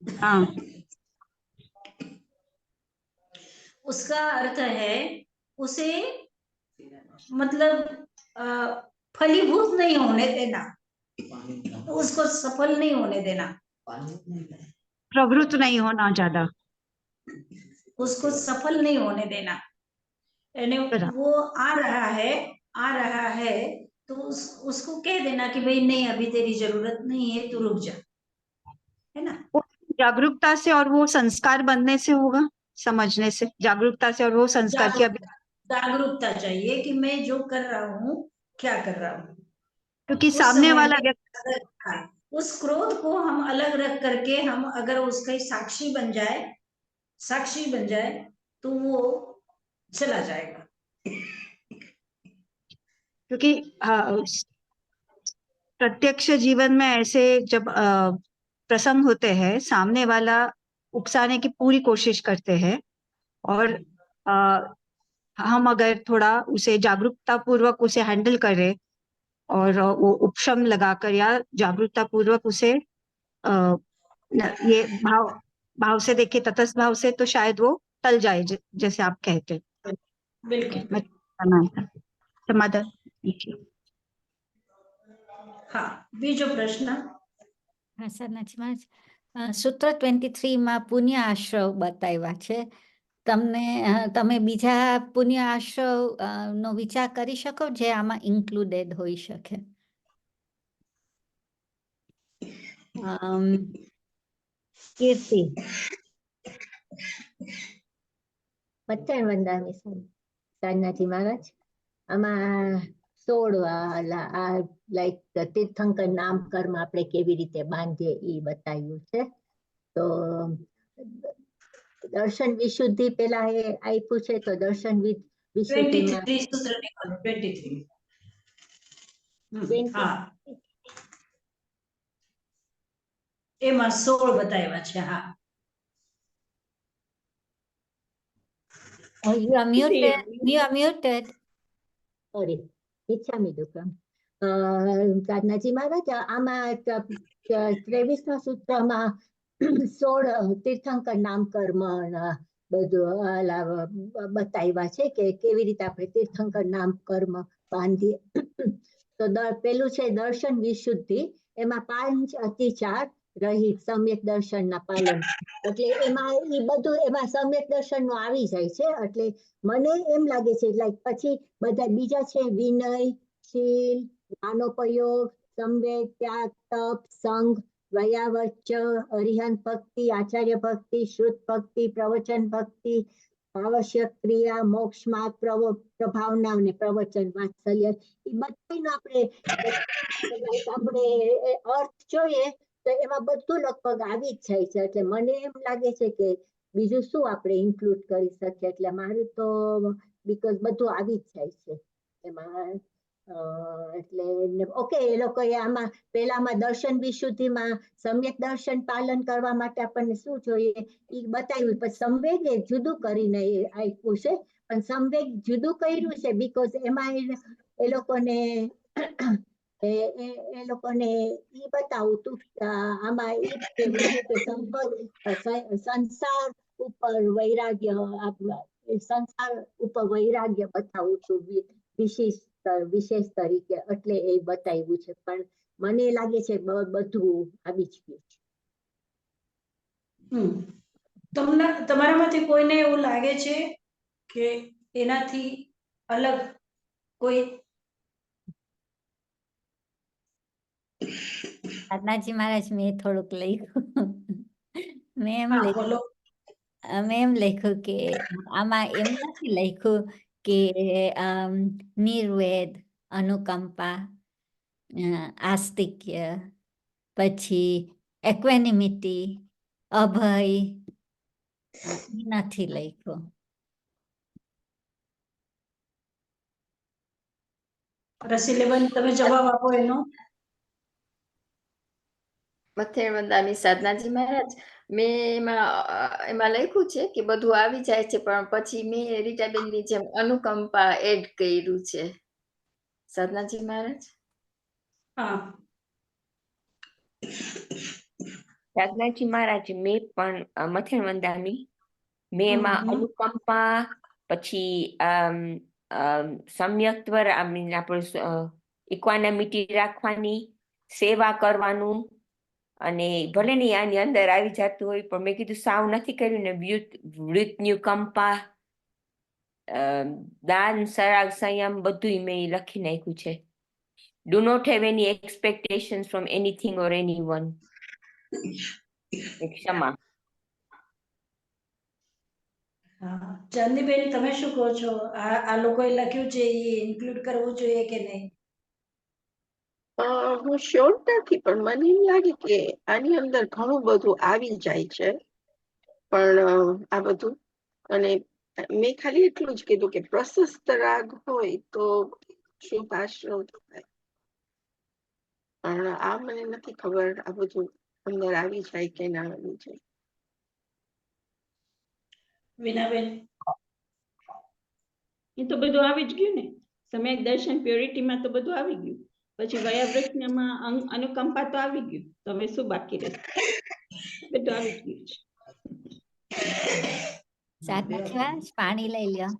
हाँ, उसका अर्थ है उसे मतलब फलीभूत नहीं होने देना, उसको सफल नहीं होने देना, प्रवृत्त नहीं होना ज्यादा। उसको सफल नहीं होने देना। यानी बराबर। वो आ रहा है तो उसको कह देना कि भाई नहीं, अभी तेरी जरूरत नहीं है, तू रुक जा, है ना। वो जागरूकता से और वो संस्कार बनने से होगा, समझने से, जागरूकता से और वो संस्कार की अभी, जागरूकता चाहिए कि मैं जो कर रहा हूँ क्या कर रहा हूँ। क्योंकि उस सामने समय वाला में व्यक्ति, हाँ, उस क्रोध को हम अलग रख करके हम अगर उसका साक्षी बन जाए तो वो चला जाएगा। क्योंकि प्रत्यक्ष जीवन में ऐसे जब प्रसंग होते हैं, सामने वाला उकसाने की पूरी कोशिश करते हैं, और हम अगर थोड़ा उसे जागरूकता पूर्वक उसे हैंडल करें और वो उपशम लगाकर या जागरूकता पूर्वक उसे ये भाव से देखे, तटस्थ भाव से, तो शायद वो टल जाए, जैसे आप कहते हैं। बिल्कुल। समाधान। हाँ, बीजो प्रश्न। હા સર નચમાં સૂત્ર 23 માં પુણ્ય આશ્રવ બતાવ્યા છે. તમે બીજા પુણ્ય આશ્રવ નો વિચાર કરી શકો જે આમાં ઇન્ક્લુડેડ હોઈ શકે? કીર્તિ. મચાણ વંદામી સાધનાજી મહારાજ, આમાં 16 લાઈક તીર્થંકર નામ કર્મ આપણે કેવી રીતે બાંધીએ એ બતાવ્યું છે. તો દર્શન વિશુદ્ધિ પેલા એ આપ્યું છે, તો દર્શન વિશુદ્ધિમાં 23 સૂત્ર નિકાલો, 23. હા, એમાં 16 બતાવ્યા છે. હા, Oh, you are muted. You are muted. Sorry, ઈચ્છામી દુકમ. સાધનાજી મહારાજ, આમાં 23મા સૂત્રમાં 16 તીર્થંકર નામ કર્મ બધું બતાવ્યા છે કે કેવી રીતે આપણે તીર્થંકર નામ કર્મ બાંધીએ. તો પેલું છે દર્શન વિશુદ્ધિ, એમાં 5 અતિચાર રહિત સમ્યક દર્શનના પાલન. એટલે એમાં એ બધું એમાં સમ્યક દર્શન નું આવી જાય છે. એટલે મને એમ લાગે છે, લાઈક પછી બધા બીજા છે વિનય, શીલ, જ્ઞાનોપયોગ, સંવેદ, ત્યાગ, તપ, સંઘ, વયાવર્ચ, અરિહંત ભક્તિ, આચાર્ય ભક્તિ, શ્રુત ભક્તિ, પ્રવચન ભક્તિ, આવશ્યક ક્રિયા, મોક્ષ માર્ગ, પ્રભાવના અને પ્રવચન વાત્સલ્ય, એ બધાનો આપણે અર્થ જોઈએ તો એમાં બધું લગભગ આવી જ જાય છે. એટલે મને એમ લાગે છે કે બીજું શું આપણે ઇન્ક્લુડ કરી શકીએ. એટલે મારું તો બીકોઝ બધું આવી જ જાય છે એમાં. એટલે ઓકે, એ લોકોએ આમાં પેલામાં દર્શન વિશુદ્ધિમાં સમ્યક દર્શન પાલન કરવા માટે આપણને શું જોઈએ એ બતાવ્યું, પણ સંવેગ એ જુદું કરીને આપ્યું છે. પણ સંવેગ જુદું કર્યું છે બીકોઝ એમાં એ લોકોને એ લોકોને ઈ બતાવું તું, આમાં સંસાર ઉપર વૈરાગ્ય, સંસાર ઉપર વૈરાગ્ય બતાવું છું વિશેષ તરીકે, એટલે એ બતાવ્યું છે. પણ મને લાગે છે બધું આવી જ ગયું છે. તમારામાંથી કોઈને એવું લાગે છે કે એનાથી અલગ કોઈ સાધનાજી મહારાજ મેં થોડુંક લખ્યું. મેં એમ હા લખ્યું બોલો. કે આમાં એમ નથી લખ્યું કે નિર્વેદ, અનુકંપા, આસ્તિક્ય, પછી એક્વેનિમિટી, અભય, ઈ નથી લખ્યું. રસીલેબેન તમે જવાબ આપો એનો. મથેરવંદાની સાધનાજી મહારાજ મેં એમાં લખ્યું છે કે બધું આવી જાય છે, પણ પછી મેં રીટાબેનની જેમ અનુકંપા એડ કર્યું છે. સાધનાજી મહારાજ. હા સાધનાજી મહારાજ મેં પણ મથેરવંદાની મેં એમાં અનુકંપા, પછી સમ્યક્ત્વ આપણે ઇક્વાનિમિટી રાખવાની, સેવા કરવાનું, અને ભલે ની આની અંદર આવી જતું હોય પણ મેં કીધું સાવ નથી કર્યું ને. મૃત્યુકંપા, દાન, સરાગ, સંયમ બધું મેં લખી નાખ્યું છે. Do not have any expectations from anything or anyone. ક્ષમા. હા ચાંદીબેન તમે શું કહો છો? આ લોકોએ લખ્યું છે એ ઇન્ક્લુડ કરવું જોઈએ કે નહીં? હું શ્યોર નથી, પણ મને એમ લાગે કે આની અંદર ઘણું બધું આવી જાય છે. પણ આ બધું, અને મેં ખાલી એટલું જ કીધું કે પ્રશસ્ત રાગ હોય તો શુભ આશ્રવ થાય. પણ આ મને નથી ખબર આ બધું અંદર આવી જાય કે ના આવી જાય. વિનાબેન. એ તો બધું આવી જ ગયું ને. સમ્યક દર્શન પ્યોરિટીમાં તો બધું આવી ગયું. પછી વયાવૃત્તિમાં અનુકંપા તો આવી ગયું. તમે શું બાકી રહેશે? બધું આવી જ ગયું છે. સાધનાજી મહારાજ પાણી લઈ લ્યો.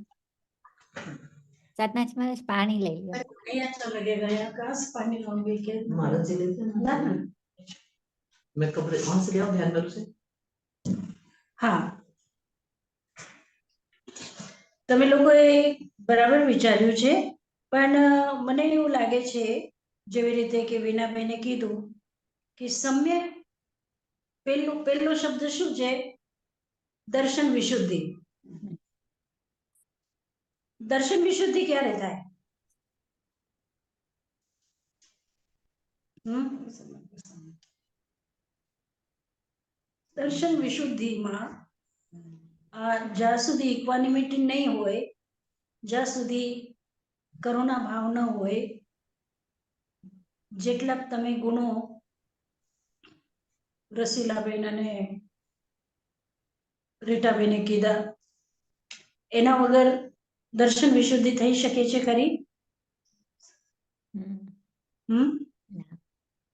સાધનાજી મહારાજ પાણી લઈ લ્યો. અહીંયા ચલે ગયા कहाँ से पानी लाऊंगी के महाराज जी लेते हैं ना ना मैं कपड़े वहां से ले आऊं ध्यान में से હા તમે લોકોએ બરાબર વિચાર્યું છે, પણ મને એવું લાગે છે જેવી રીતે કે વિનાબેને કીધું કે સમ્યક પહેલો શબ્દ શું છે? દર્શન વિશુદ્ધિ. દર્શન વિશુદ્ધિ ક્યારે થાય? દર્શન વિશુદ્ધિમાં જ્યાં સુધી ઇક્વાનિમિટી નહીં હોય, જ્યાં સુધી કરુણા ભાવ ન હોય, જેટલા તમે ગુણો રસીલાબેન અને રીટાબેને કીધા, એના વગર દર્શન વિશુદ્ધિ થઈ શકે છે ખરી?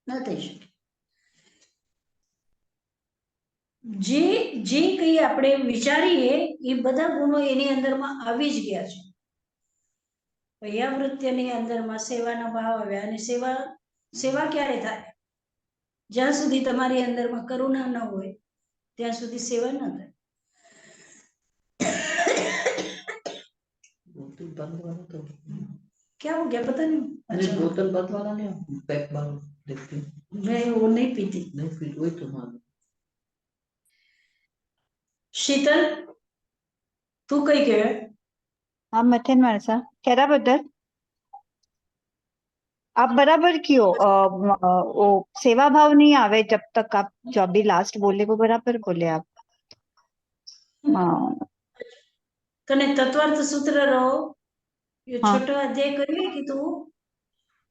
ના થઈ શકે. જે કંઈ આપણે વિચારીએ એ બધા ગુણો એની અંદરમાં આવી જ ગયા છે. વૈયાવૃત્યની અંદરમાં સેવાના ભાવ આવ્યા, અને સેવા ક્યારે થાય? જ્યાં સુધી તમારી અંદરમાં કરુણા ન હોય ત્યાં સુધી સેવા ન થાય. बोतल बंद वाला तो क्या हो गया पता नहीं। अरे बोतल बंद वाला नहीं, पैक वाला देखती हूँ। मैं वो नहीं पीती। नहीं पी वही तो हाँ शीतल तू कई कहे? हाँ मथेन मानसा केरा बदल आप बराबर क्यों वो सेवा भाव नहीं आवे जब तक आप जो अभी लास्ट बोले वो बराबर बोले आप। तने तत्वार्थ सूत्र रहो ये हाँ। छोटा अध्याय करिए कि तू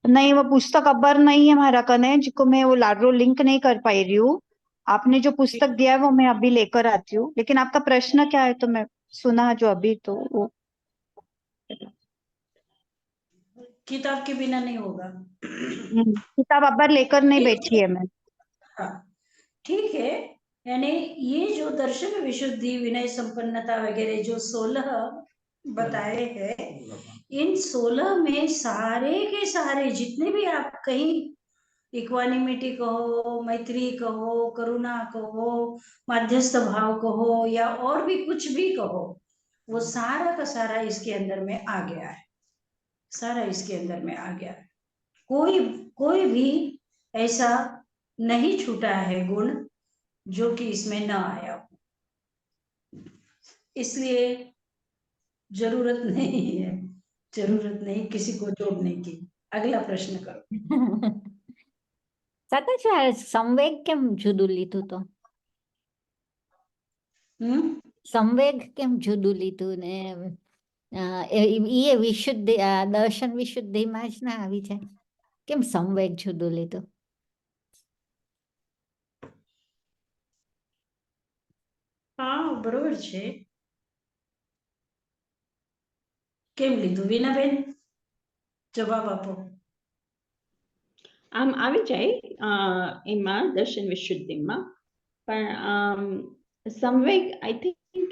नहीं वो पुस्तक अबर नहीं है हमारा कने, जिसको मैं वो लाडरो लिंक नहीं कर पाई रही हूँ। आपने जो पुस्तक दिया है वो मैं अभी लेकर आती हूँ, लेकिन आपका प्रश्न क्या है तो मैं सुना जो अभी तो वो किताब के बिना नहीं होगा। किताब अबर लेकर नहीं बैठी है मैं। हाँ ठीक है, यानी ये जो दर्शन विशुद्धि विनय संपन्नता वगैरह जो 16 बताए हैं, इन 16 में सारे के सारे जितने भी आप कहीं इक्वानिमिटी कहो, मैत्री कहो, करुणा कहो, मध्यस्थ भाव कहो या और भी कुछ भी कहो, वो सारा का सारा इसके अंदर में आ गया है। सारा इसके अंदर में आ गया है। कोई भी ऐसा नहीं छूटा है गुण जो कि इसमें न आया हो, इसलिए जरूरत नहीं किसी को जोड़ने की। अगला प्रश्न करो। સાતા સંવેગ કેમ જુદું લીધું તો? સંવેગ કેમ જુદું લીધું ને એ વિશુદ્ધિ દર્શન વિશુદ્ધિમાં જ ના આવી જાય? કેમ સંવેગ જુદું લીધું? હા બરોબર છે. કેમ લીધું વીનાબેન? જવાબ આપો. આમ આવી જાય એમાં દર્શન વિશુદ્ધિમાં, પણ સંવેગ I think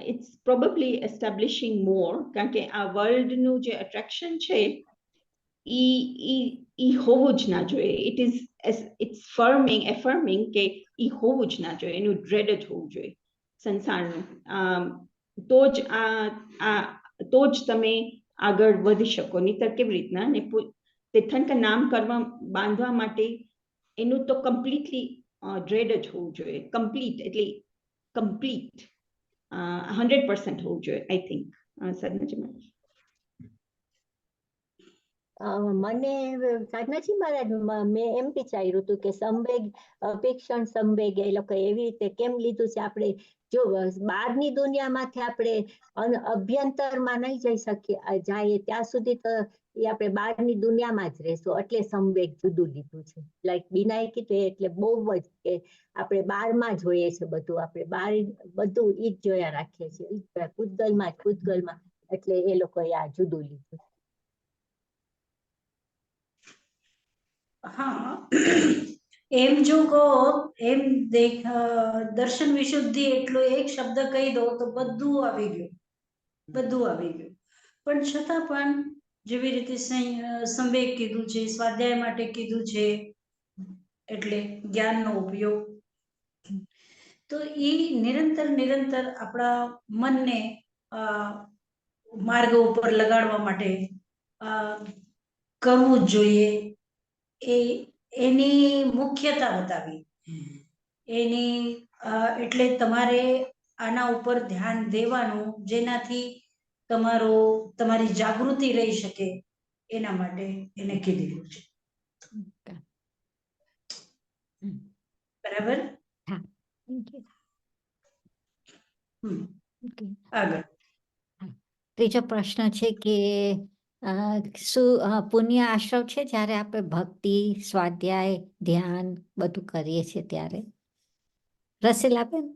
it's probably establishing more, કારણ કે આ વર્લ્ડનું જે અટ્રેક્શન છે ઈ હોવું જ ના જોઈએ. it's affirming કે ઈ હોવું જ ના જોઈએ, એનું ડ્રેડ જ હોવું જોઈએ સંસારનું. તો જ તમે આગળ વધી શકો, નહીતર કેવી રીતના? ને તીર્થંકર નામ કરવા બાંધવા માટે એનું તો કમ્પ્લીટલી ડ્રેડ જ હોવું જોઈએ. કમ્પ્લીટ એટલે કમ્પ્લીટ 100% હોવું જોઈએ આઈ થિંક. સાધનાજી મને સાધનાજી મહારાજ મેં એમ વિચાર્યું હતું કે સંવેગ અપેક્ષણ સંવેગ એ લોકો એવી રીતે કેમ લીધું છે? આપણે જો બહારની દુનિયામાંથી આપણે અભ્યંતરમાં નહીં જઈ શકીએ જાય ત્યાં સુધી તો એ આપણે બહારની દુનિયામાં જ રહેશું, એટલે સંવેગ જુદું લીધું છે. લાઈક બીનાએ કીધું એટલે બહુ જ કે આપણે બહારમાં જોઈએ છે બધું, આપણે બહાર બધું ઈ જ જોયા રાખીએ છીએ પૂતગલમાં, એટલે એ લોકોએ આ જુદું લીધું. હા એમ જો કહો એમ દર્શન વિશુદ્ધિ એટલો એક શબ્દ કહી દો તો બધું આવી ગયું. પણ છતાં પણ જેવી રીતે સંવેગ કીધું છે, સ્વાધ્યાય માટે કીધું છે, એટલે જ્ઞાનનો ઉપયોગ, તો એ નિરંતર આપણા મનને માર્ગ ઉપર લગાડવા માટે કરવું જ જોઈએ. એની મુખ્યતા બતાવી, એટલે તમારે આના ઉપર ધ્યાન દેવાનું, જેનાથી તમારી જાગૃતિ રહી શકે, એના માટે એને કીધેલું છે. બરાબર? આગળ ત્રીજો પ્રશ્ન છે કે શું પુણ્ય આશ્રવ છે જ્યારે આપણે ભક્તિ, સ્વાધ્યાય, ધ્યાન બધું કરીએ છીએ ત્યારે? રસીલાબેન?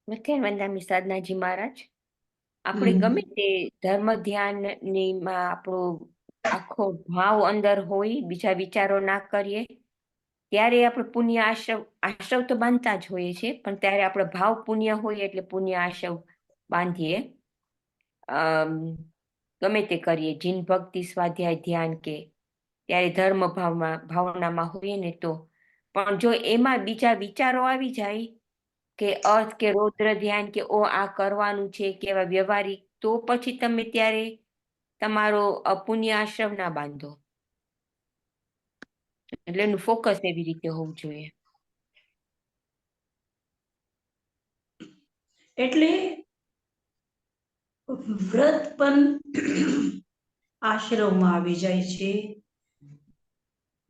વંદામી સાધનાજી મહારાજ, આપણે ગમે તે ધર્મ ધ્યાન ની આપણો આખો ભાવ અંદર હોય, બીજા વિચારો ના કરીએ, ત્યારે આપણે પુણ્ય આશ્રવ તો બાંધતા જ હોઈએ છીએ, પણ ત્યારે આપણે ભાવ પુણ્ય હોય એટલે પુણ્ય આશ્રવ બાંધીએ. ગમે તે કરીએ, જીન ભક્તિ, સ્વાધ્યાય, ધ્યાન કે ત્યારે ધર્મ ભાવનામાં હોઈએ ને તો. પણ જો એમાં બીજા વિચારો આવી જાય કે અર્થ કે રૌદ્ર ધ્યાન કે આ કરવાનું છે કે એવા વ્યવહારિક, તો પછી તમે ત્યારે તમારો પુણ્ય આશ્રમ ના બાંધો. એટલે એનું ફોકસ એવી રીતે હોવું જોઈએ. એટલે વ્રત પણ આશ્રમમાં આવી જાય છે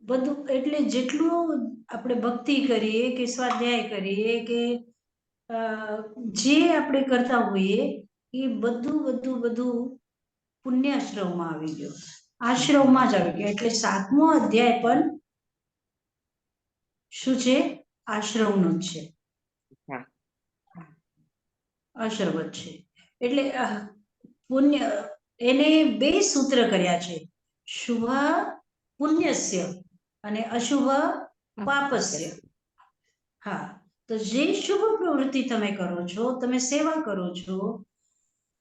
બધું. એટલે જેટલું આપણે ભક્તિ કરીએ કે સ્વાધ્યાય કરીએ કે જે આપણે કરતા હોઈએ, એ બધું પુણ્યાશ્રમમાં આવી ગયો, આશ્રમમાં જ આવી ગયો. એટલે 7મો અધ્યાય પણ શું છે? આશ્રમનો જ છે, આશ્રમ જ છે. એટલે પુણ્ય, એને 2 સૂત્ર કર્યા છે, શુભ પુણ્યસ્ય અને અશુભ પાપસ્ય. હા, તો જે શુભ પ્રવૃત્તિ તમે કરો છો, તમે સેવા કરો છો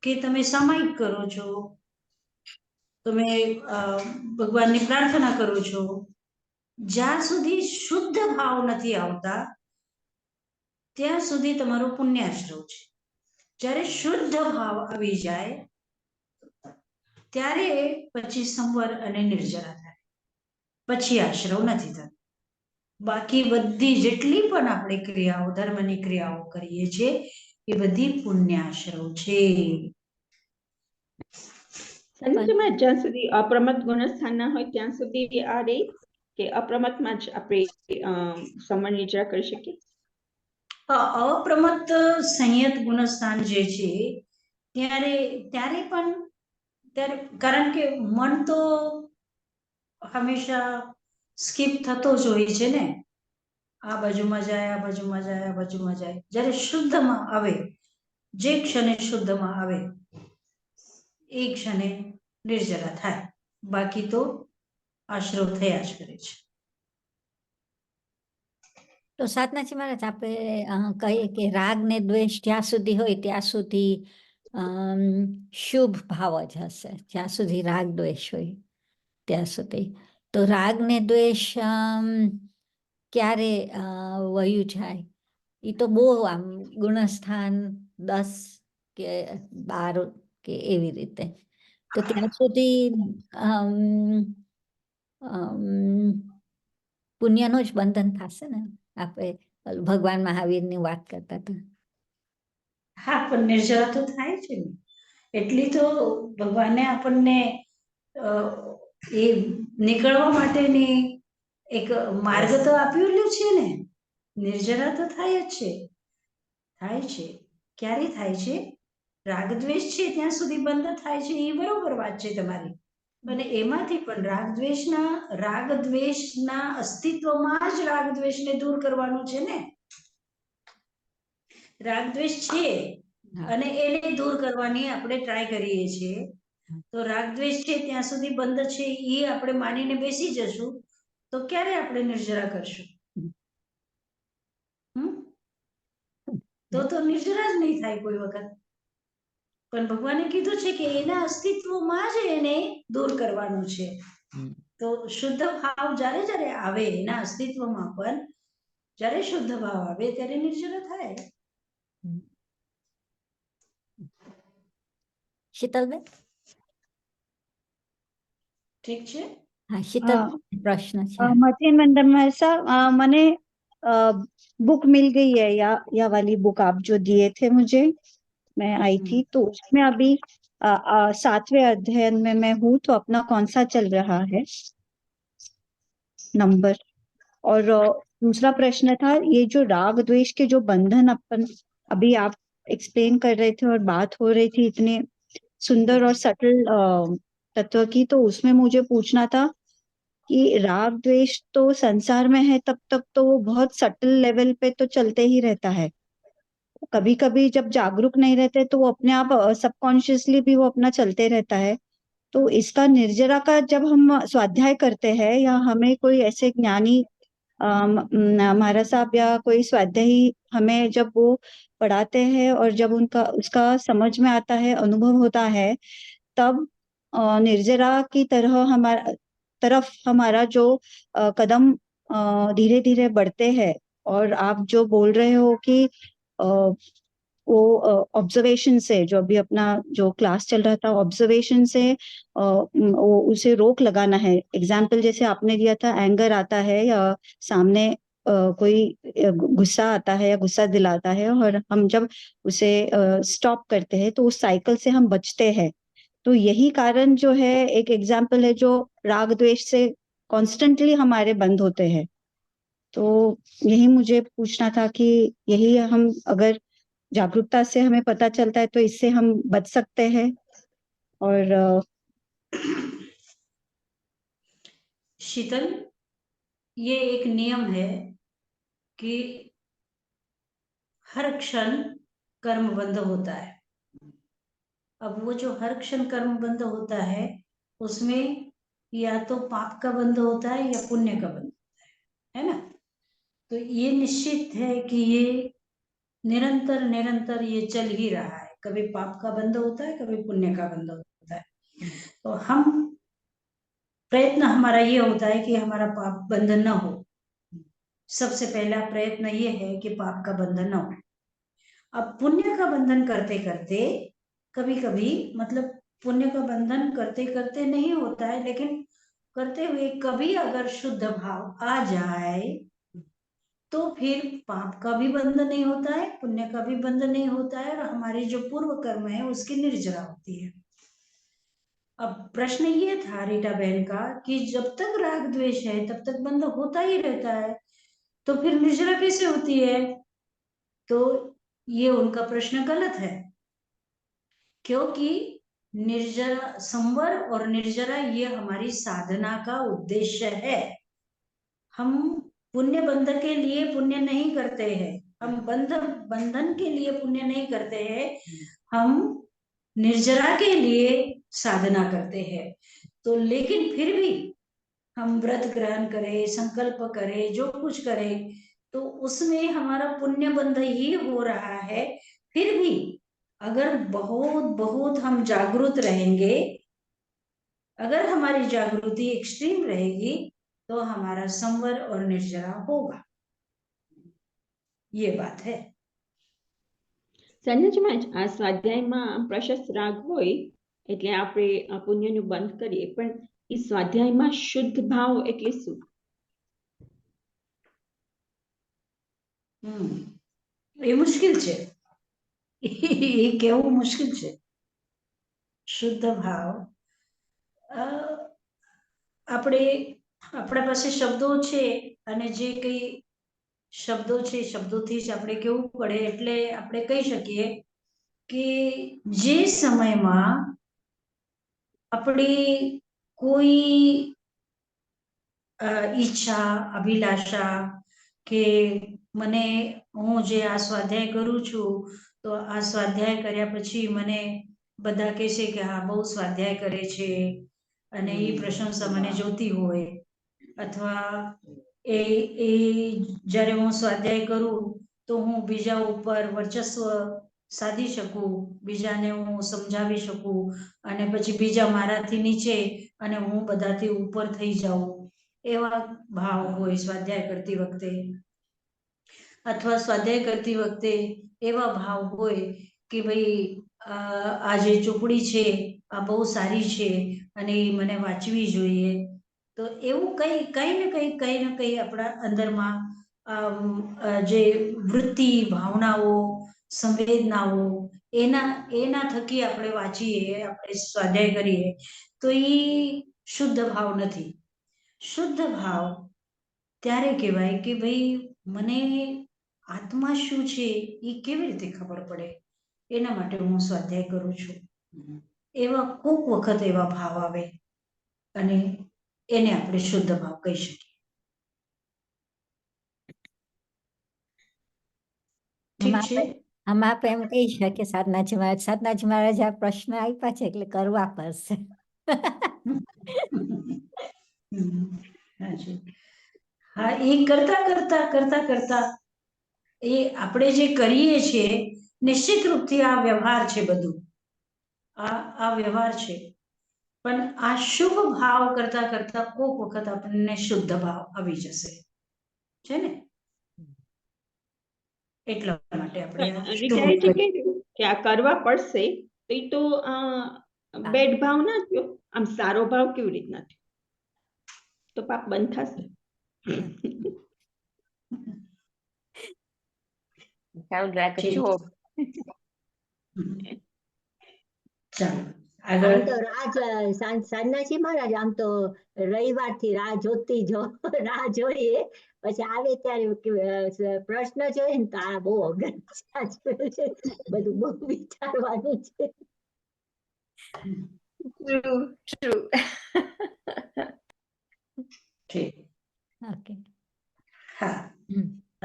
કે તમે સામાયિક કરો છો, તમે ભગવાનની પ્રાર્થના કરો છો, જ્યાં સુધી શુદ્ધ ભાવ નથી આવતા ત્યાં સુધી તમારો પુણ્યાશ્રમ છે. જ્યારે શુદ્ધ ભાવ આવી જાય ત્યારે પછી સંવર અને નિર્જરા થાય, પછી આશ્રવ નથી થતો. બાકી બધી જેટલી પણ આપણે ક્રિયાઓ, ધર્મની ક્રિયાઓ કરીએ છીએ એ બધી પુણ્યાશ્રવ છે. સંતમાં જ્યાં સુધી અપ્રમત્ત ગુણસ્થાન ના હોય ત્યાં સુધી આ રે કે અપ્રમત્તમાં જ આપણે સમર નિર્જરા કરી શકીએ? અપ્રમત્ત સંયત ગુણસ્થાન જે છે ત્યારે પણ કારણ કે મન તો હંમેશા સ્કીપ થતો જ હોય છે ને, આ બાજુમાં જાય, આ બાજુમાં જાય, આ બાજુમાં જાય. જ્યારે શુદ્ધમાં આવે, જે ક્ષણે શુદ્ધમાં આવે એ ક્ષણે નિર્જરા થાય, બાકી તો આશ્રવ થયા જ કરે છે. તો સાધનાજી મહારાજ આપણે કહીએ કે રાગ ને દ્વેષ જ્યાં સુધી હોય ત્યાં સુધી શુભ ભાવ જ હશે, જ્યાં સુધી રાગ દ્વેષ હોય ત્યાં સુધી. તો રાગ ને દ્વેષ ક્યારે વયું જાય એ તો બહુ આમ ગુણસ્થાન 10 કે 12 કે એવી રીતે, તો ત્યાં સુધી પુણ્યનું જ બંધન થશે ને. આપણે ભગવાન મહાવીરની વાત કરતા હતા. હા, પણ નિર્જરા તો થાય છે ને, એટલી તો ભગવાને આપણને એ નીકળવા માટેની એક માર્ગ તો આપ્યું છે ને. નિર્જરા તો થાય જ છે, થાય છે. ક્યારે થાય છે? રાગ દ્વેષ છે ત્યાં સુધી બંધ થાય છે, એ બરોબર વાત છે તમારી. અને એમાંથી પણ રાગ દ્વેષના અસ્તિત્વમાં જ રાગ દ્વેષને દૂર કરવાનું છે ને. રાગ દ્વેષ છે અને એને દૂર કરવાની આપણે ટ્રાય કરીએ છીએ. તો રાગ દ્વેષ છે ત્યાં સુધી બંધ છે એ આપણે માનીને બેસી જશું તો ક્યારે આપણે નિર્જરા કરશું? તો નિર્જરા જ નહીં થાય કોઈ વખત. પણ ભગવાને કીધું છે કે એના અસ્તિત્વમાં જ એને દૂર કરવાનું છે. તો શુદ્ધ ભાવ જ્યારે જ્યારે આવે એના અસ્તિત્વમાં પણ, જ્યારે શુદ્ધ ભાવ આવે ત્યારે નિર્જરા થાય. શીતલબેન? ઠીક છે. હા, શીतल प्रश्न છે। मथिन मंदर साहब, मैंने बुक मिल गई है, या वाली बुक आप जो दिए थे मुझे, मैं आई थी तो उसमें अभी 7वें अध्ययन में मैं हूँ, तो अपना कौन सा चल रहा है नंबर? और दूसरा प्रश्न था, ये जो राग द्वेष के जो बंधन अपन अभी आप एक्सप्लेन कर रहे थे और बात हो रही थी इतने सुंदर और सटल तत्व की, तो उसमें मुझे पूछना था कि राग द्वेष तो संसार में है तब तक तो वो बहुत सटल लेवल पे तो चलते ही रहता है। कभी कभी जब जागरूक नहीं रहते तो वो अपने आप सबकॉन्शियसली भी वो अपना चलते रहता है। तो इसका निर्जरा का जब हम स्वाध्याय करते हैं या हमें कोई ऐसे ज्ञानी महाराज साहब या कोई स्वाध्यायी हमें जब वो पढ़ाते हैं और जब उसका समझ में आता है, अनुभव होता है, तब निर्जरा की तरफ हमारा जो कदम धीरे धीरे बढ़ते हैं। और आप जो बोल रहे हो कि वो ऑब्जर्वेशन से, जो अभी अपना जो क्लास चल रहा था, ऑब्जर्वेशन से वो उसे रोक लगाना है। एग्जाम्पल जैसे आपने दिया था, एंगर आता है या सामने कोई गुस्सा आता है या गुस्सा दिलाता है, और हम जब उसे स्टॉप करते हैं तो उस साइकिल से हम बचते हैं। तो यही कारण जो है, एक एग्जाम्पल है जो राग द्वेष से कॉन्स्टेंटली हमारे बंद होते हैं। तो यही मुझे पूछना था कि यही हम अगर जागरूकता से हमें पता चलता है तो इससे हम बच सकते हैं। और शीतल, ये एक नियम है कि हर क्षण कर्म बंद होता है। अब वो जो हर क्षण कर्म बंद होता है उसमें या तो पाप का बंद होता है या पुण्य का बंद होता है ना? तो ये निश्चित है कि ये निरंतर निरंतर ये चल ही रहा है। कभी पाप का बंद होता है, कभी पुण्य का बंद होता है। तो हम प्रयत्न हमारा ये होता है कि हमारा पाप बंद न हो। सबसे पहला प्रयत्न ये है कि पाप का बंधन न हो। अब पुण्य का बंधन करते करते कभी कभी, मतलब पुण्य का बंधन करते करते नहीं होता है, लेकिन करते हुए कभी अगर शुद्ध भाव आ जाए तो फिर पाप का भी बंधन नहीं होता है, पुण्य का भी बंधन नहीं होता है, और हमारी जो पूर्व कर्म है उसकी निर्जरा होती है। अब प्रश्न ये था रीटा बहन का कि जब तक राग द्वेष है तब तक बंध होता ही रहता है, तो फिर निर्जरा कैसे होती है? तो ये उनका प्रश्न गलत है, क्योंकि निर्जरा, संवर और निर्जरा ये हमारी साधना का उद्देश्य है। हम पुण्य बंध के लिए पुण्य नहीं करते हैं, हम बंधन के लिए पुण्य नहीं करते हैं, हम निर्जरा के लिए साधना करते हैं। तो लेकिन फिर भी हम व्रत ग्रहण करें, संकल्प करें, जो कुछ करें, तो उसमें हमारा पुण्य बंध ही हो रहा है। फिर भी अगर बहुत बहुत हम जागरूक रहेंगे, अगर हमारी जागृति एक्सट्रीम रहेगी, तो हमारा संवर और निर्जरा होगा। ये बात है। સંન્યાસીમાં આ સ્વાધ્યાયમાં પ્રશસ્ત રાગ હોય એટલે આપણે આ પુણ્યનું બંધ કરીએ, પણ એ સ્વાધ્યાયમાં શુદ્ધ ભાવ એટલે શું? એ મુશ્કેલ છે, એ કેવું મુશ્કેલ છે। શુદ્ધ ભાવ આપણે આપણા પાસે શબ્દો છે, અને જે કઈ શબ્દો છે શબ્દોથી જ આપણે કેવું પડે, એટલે આપણે કહી શકીએ કે જે સમયમાં આપણે કોઈ ઈચ્છા, અભિલાષા કે મને હું જે આ સ્વાધ્યાય કરું છું, તો આ સ્વાધ્યાય કર્યા પછી મને બધા કહેશે કે હા બહુ સ્વાધ્યાય કરે છે, અને એ પ્રશંસા મને જોતી હોય, અથવા એ જ્યારે હું સ્વાધ્યાય કરું તો હું બીજા ઉપર વર્ચસ્વ સાધી શકું, બીજાને હું સમજાવી શકું, અને પછી બીજા મારાથી નીચે અને હું બધાથી ઉપર થઈ જાઉં, એવા ભાવ હોય સ્વાધ્યાય કરતી વખતે। અથવા સ્વાધ્યાય કરતી વખતે એવા ભાવ હોય કે ભાઈ આ જે ચોપડી છે આ બહુ સારી છે અને એ મને વાંચવી જોઈએ। તો એવું કંઈ ને કંઈ આપણા અંદરમાં જે વૃત્તિ, ભાવનાઓ, સંવેદનાઓ એના થકી આપણે વાંચીએ, આપણે સ્વાધ્યાય કરીએ, તો એ શુદ્ધ ભાવ નથી। શુદ્ધ ભાવ ત્યારે કહેવાય કે ભાઈ મને આત્મા શું છે એ કેવી રીતે ખબર પડે, એના માટે હું સ્વાધ્યાય કરું છું। એવા કોક વખત એવા ભાવ આવે અને એને આપણે શુદ્ધ ભાવ કહી શકીએ। ઠીક છે। આમાં આપણે એમ કહી શકીએ સાધનાજી મહારાજ આ પ્રશ્ન આપ્યા છે એટલે કરવા પડશે। હા, એ કરતા કરતા એ આપણે જે કરીએ છીએ નિશ્ચિત રૂપથી આ વ્યવહાર છે, બધું આ વ્યવહાર છે, પણ આ શુભ ભાવ કરતા કરતા કોક વખત આપણને શુદ્ધ ભાવ આવી જશે, છે ને? એટલા માટે આપણે કે આ કરવા પડશે, તો એ તો બેડ ભાવ ના થયો, આમ સારો ભાવ કેવી રીતના થયો? તો પાપ બંધ થશે। Sound like a job. ચાલો આમ તો સાધનાજી મહારાજ આમ તો રવિવારથી રાહ જોઈએ, પછી આવે ત્યારે પ્રશ્ન જોઈએ ને તો આ બહુ અઘરું છે, બધું બહુ વિચારવાનું છે। True. ઓકે, હા,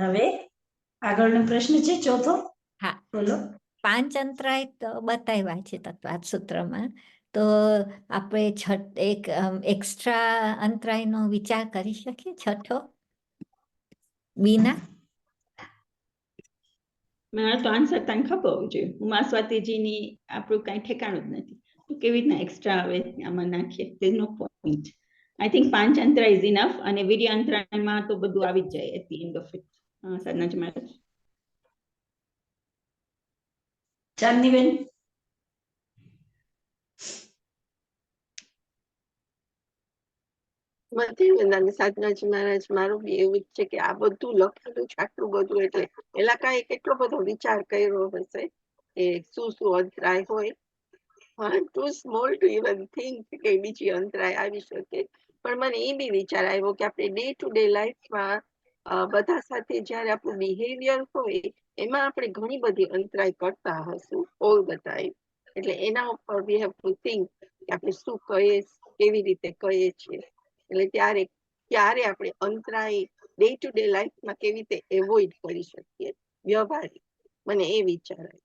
હવે આગળનો પ્રશ્ન છે ચોથો। હા, બોલો। પાંચ અંતરાય તો બતાવ્યા છે તત્વાર્થ સૂત્રમાં, તો આપણે એક એક્સ્ટ્રા અંતરાયનો વિચાર કરી શકીએ, છઠ્ઠો બીના? મારે તો આન્સર તને ખબર હોવું જોઈએ, ઉમા સ્વાતિજીની આપણું કઈ ઠેકાણું જ નથી, તો કેવી રીતના એક્સ્ટ્રા આવે આમાં નાખીએ, there's no point. I think પાંચ અંતરાય is enough, અને વીર્ય અંતરાયમાં તો બધું આવી જ જાય at the end of it. સાધનાજી મહારાજ। ચાંદનીબેન? મધ્યવંદાને સાધનાજી મહારાજ મારું બી એવું જ છે કે આ બધું લખેલું છે આટલું બધું એટલે એલા કાંઈ કેટલો બધો વિચાર કર્યો હશે કે શું અંતરાય હોય too small to even think કે બીજી અંતરાય આવી શકે પણ મને એ બી વિચાર આવ્યો કે આપણે ડે ટુ ડે લાઈફમાં બધા સાથે જ્યારે આપણું બિહેવિયર હોય એમાં આપણે ઘણી બધી અંતરાય કરતા હશું ઓલ ધ ટાઈમ એટલે એના ઉપર વી હેવ ટુ થિંક કે આપણે શું કહીએ કેવી રીતે કહીએ છીએ એટલે ત્યારે આપણે અંતરાય ડે ટુ ડે લાઈફમાં કેવી રીતે એવોઇડ કરી શકીએ વ્યવહારિક મને એ વિચાર આવ્યો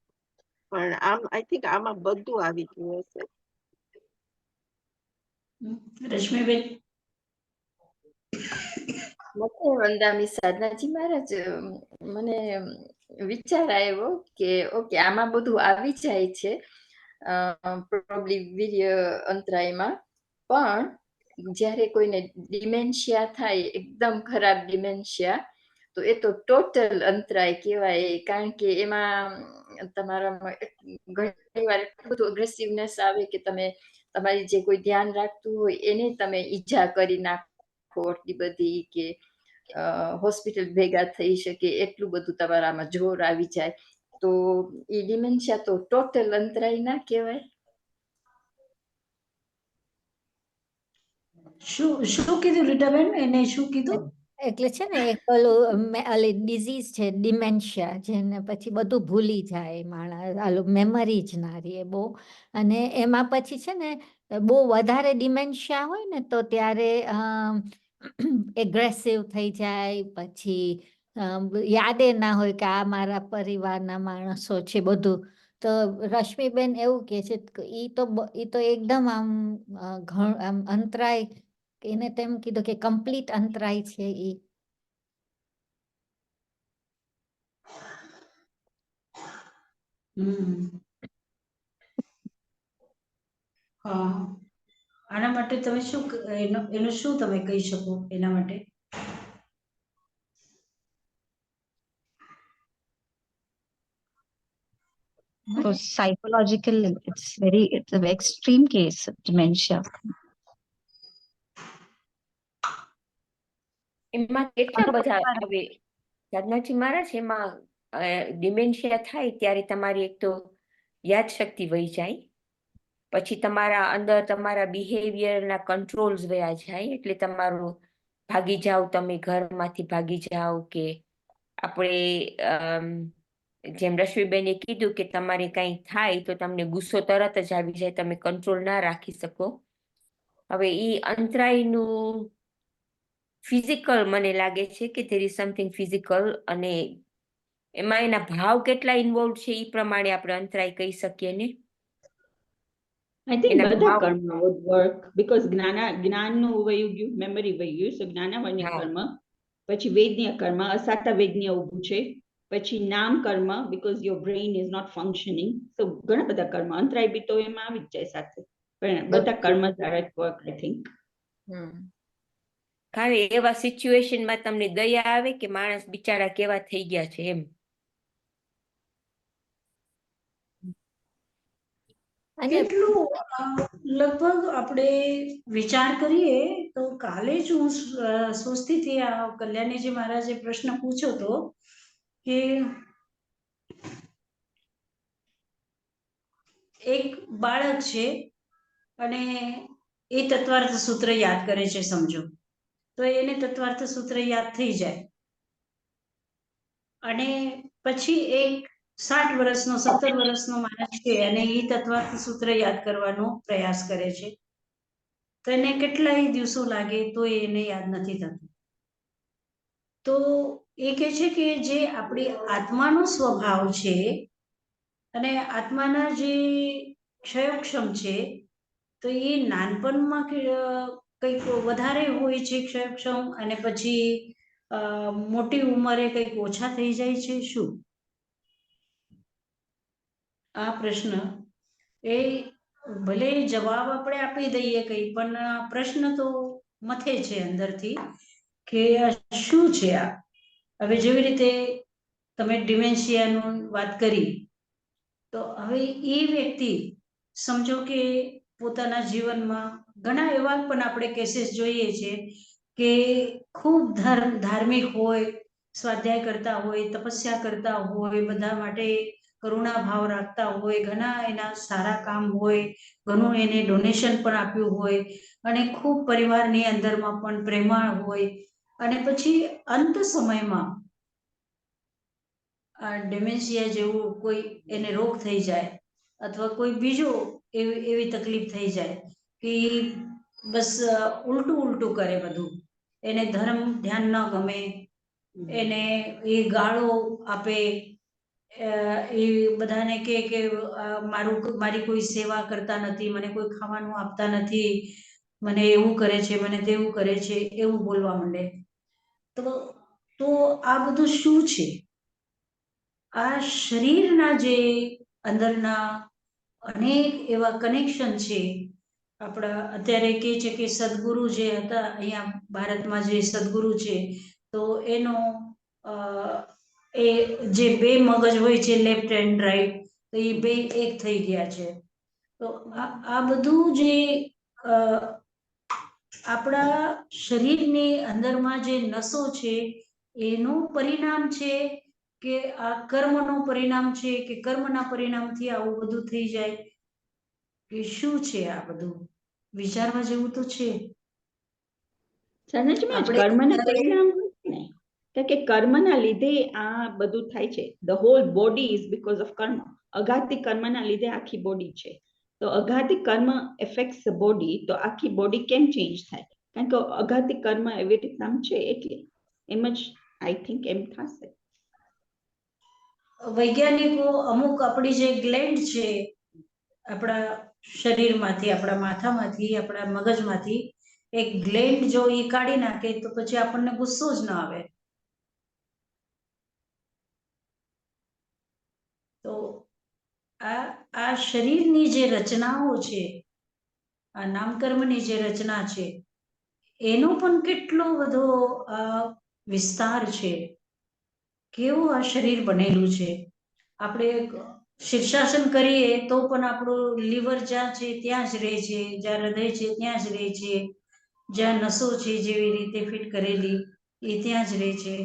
પણ આમ આઈ થિંક આમાં બધું આવી ગયું હશે રશ્મિબેન વંદામી સાધનાજી મહારાજ મને વિચાર આવ્યો કે ઓકે આમાં બધું આવી જાય છે પ્રોબેબલી વીર્ય અંતરાયમાં પણ જ્યારે કોઈને ડિમેન્શિયા થાય એકદમ ખરાબ ડિમેન્શિયા તો એ તો ટોટલ અંતરાય કહેવાય કારણ કે એમાં તમારામાં ઘણી વાર એટલું બધું અગ્રેસિવનેસ આવે કે તમે તમારી જે કોઈ ધ્યાન રાખતું હોય એને તમે ઈજા કરી નાખો એટલી બધી કે હોસ્પિટલ ભેગા થઈ શકે એટલું બધું તમારામાં જોર આવી જાય તો એ ડિમેન્શિયા તો ટોટલ અંતરાય ના કહેવાય શું કીધું રીટાબેન એને શું કીધું એટલે છે ને એક ઓલી ડિઝીઝ છે ડિમેન્શિયા જેને પછી બધું ભૂલી જાય માણસ મેમરી જ ના રહે બહુ અને એમાં પછી છે ને બહુ વધારે ડિમેન્શિયા હોય ને તો ત્યારે એગ્રેસિવ થઈ જાય પછી યાદે ના હોય કે આ મારા પરિવારના માણસો છે બધું તો રશ્મિબેન એવું કે છે કે ઈ તો એકદમ આમ અંતરાય એને તેમ કીધું કે કમ્પ્લીટ અંતરાય છે ઈ હા આના માટે તમે શું એનું શું તમે કહી શકો એના માટે So psychological, it's an extreme case of dementia. એમાં કેટલા બધા આવે સાધનાજી મહારાજ એમાં ડિમેન્શિયા થાય ત્યારે તમારી એક તો યાદશક્તિ વહી જાય પછી તમારા અંદર તમારા બિહેવિયરના કંટ્રોલ્સ વયા જાય એટલે તમારું ભાગી જાવ તમે ઘરમાંથી ભાગી જાવ કે આપણે જેમ રશ્મિબેને કીધું કે તમારે કંઈ થાય તો તમને ગુસ્સો તરત જ આવી જાય તમે કંટ્રોલ ના રાખી શકો હવે એ અંતરાયનું ફિઝિકલ મને લાગે છે કે ધેર ઇઝ સમથિંગ ફિઝિકલ અને એમાં એના ભાવ કેટલા ઇન્વોલ્વ છે એ પ્રમાણે આપણે અંતરાય કહી શકીએ ને I think બધા કર્મ would work because જ્ઞાનનું વયું ગયું મેમરી વયું ગયું સો જ્ઞાનાવન્ય કર્મ પછી વેદનીય કર્મ અસાતા વેદનીય ઊભું છે પછી નામ કર્મ because your brain is not functioning so ઘણા બધા કર્મ અંતરાય બી તો એમાં આવી જ જાય સાથે પણ બધા કર્મ direct work I think કારણ એવા સિચ્યુએશનમાં તમને દયા આવે કે માણસ બિચારા કેવા થઈ ગયા છે એમ કેટલું લગભગ આપણે વિચાર કરીએ તો કાલે જ હું સોચતી હતી આ કલ્યાણીજી મહારાજે પ્રશ્ન પૂછ્યો હતો કે એક બાળક છે અને એ તત્વાર્થ સૂત્ર યાદ કરે છે સમજો તો એને તત્વાર્થ સૂત્ર યાદ થઈ જાય અને પછી એક 60 વર્ષનો 70 વર્ષનો માણસ છે અને એ તત્વાર્થ સૂત્ર યાદ કરવાનો પ્રયાસ કરે છે તો એને કેટલાય દિવસો લાગે તો એને યાદ નથી થતું તો એ કહે છે કે જે આપણી આત્માનો સ્વભાવ છે અને આત્માના જે ક્ષયક્ષમ છે તો એ નાનપણમાં કંઈક વધારે હોય છે ક્ષયક્ષમ અને પછી મોટી ઉંમરે કંઈક ઓછા થઈ જાય છે શું આ પ્રશ્ન એ ભલે જવાબ આપણે આપી દઈએ કંઈ પણ પ્રશ્ન તો મથે છે અંદરથી કે શું છે આ હવે જેવી રીતે તમે ડિમેન્શિયાનું વાત કરી તો હવે એ વ્યક્તિ સમજો કે પોતાના જીવનમાં ઘણા એવા પણ આપણે કેસીસ જોઈએ છે કે ખૂબ ધાર્મિક હોય, સ્વાધ્યાય કરતા હોય, તપસ્યા કરતા હોય, બધા માટે કરુણા ભાવ રાખતા હોય, ઘણા એના સારા કામ હોય, ઘણું એને ડોનેશન પણ આપ્યું હોય અને ખૂબ પરિવારની અંદરમાં પણ પ્રેમાળ હોય, અને પછી અંત સમયમાં ડેમેન્શિયા જેવું કોઈ એને રોગ થઈ જાય અથવા કોઈ બીજો એવી તકલીફ થઈ જાય કે બસ ઉલટું કરે બધું, એને ધર્મ ધ્યાન ન ગમે, એને એ ગાળો આપે, એ બધાને કે મારી કોઈ સેવા કરતા નથી, મને કોઈ ખાવાનું આપતા નથી, મને એવું કરે છે, મને તેવું કરે છે, એવું બોલવા માંડે. તો આ બધું શું છે? આ શરીરના જે અંદરના અનેક એવા કનેક્શન છે. આપણા અત્યારે કહે છે કે સદગુરુ જે હતા અહીંયા ભારતમાં, જે સદગુરુ છે, તો એનો એ જે બે મગજ હોય છે, લેફ્ટ એન્ડ રાઈટ, તો એ બે એક થઈ ગયા છે. તો આ બધું જે આપણા શરીરની અંદરમાં જે નસો છે એનું પરિણામ છે કે આ કર્મનું પરિણામ છે કે કર્મના પરિણામથી આવું બધું થઈ જાય, કે શું છે આ બધું? વિચારવા જેવું તો છે. સહજમાં જ કર્મના પરિણામ ને, કે કર્મના લીધે આ બધું થાય છે. The whole body is because of karma. અઘાતી કર્મના લીધે આખી બોડી છે. તો અઘાતી કર્મ એફેક્ટ્સ ધ બોડી, તો આખી બોડી કેમ ચેન્જ થાય? કારણ કે અઘાતી કર્મ એવી રીતના છે, એટલે એમ જ આઈ થિંક એમ થશે. વૈજ્ઞાનિકો અમુક આપણી જે ગ્લેન્ડ છે આપણા શરીરમાંથી, આપણા માથામાંથી, આપણા મગજમાંથી એક ગ્લેન્ડ જો એ કાઢી નાખે તો પછી આપણને ગુસ્સો જ ન આવે. તો આ શરીરની જે રચનાઓ છે, આ નામકર્મની જે રચના છે, એનો પણ કેટલો બધો વિસ્તાર છે. કેવું આ શરીર બનેલું છે. આપણે શીર્ષાસન કરીએ તો પણ આપણું લીવર જ્યાં છે ત્યાં જ રહે છે, જ્યાં હૃદય છે ત્યાં જ રહે છે, જ્યાં નસો છે જેવી રીતે ફિટ કરેલી એ ત્યાં જ રહે છે.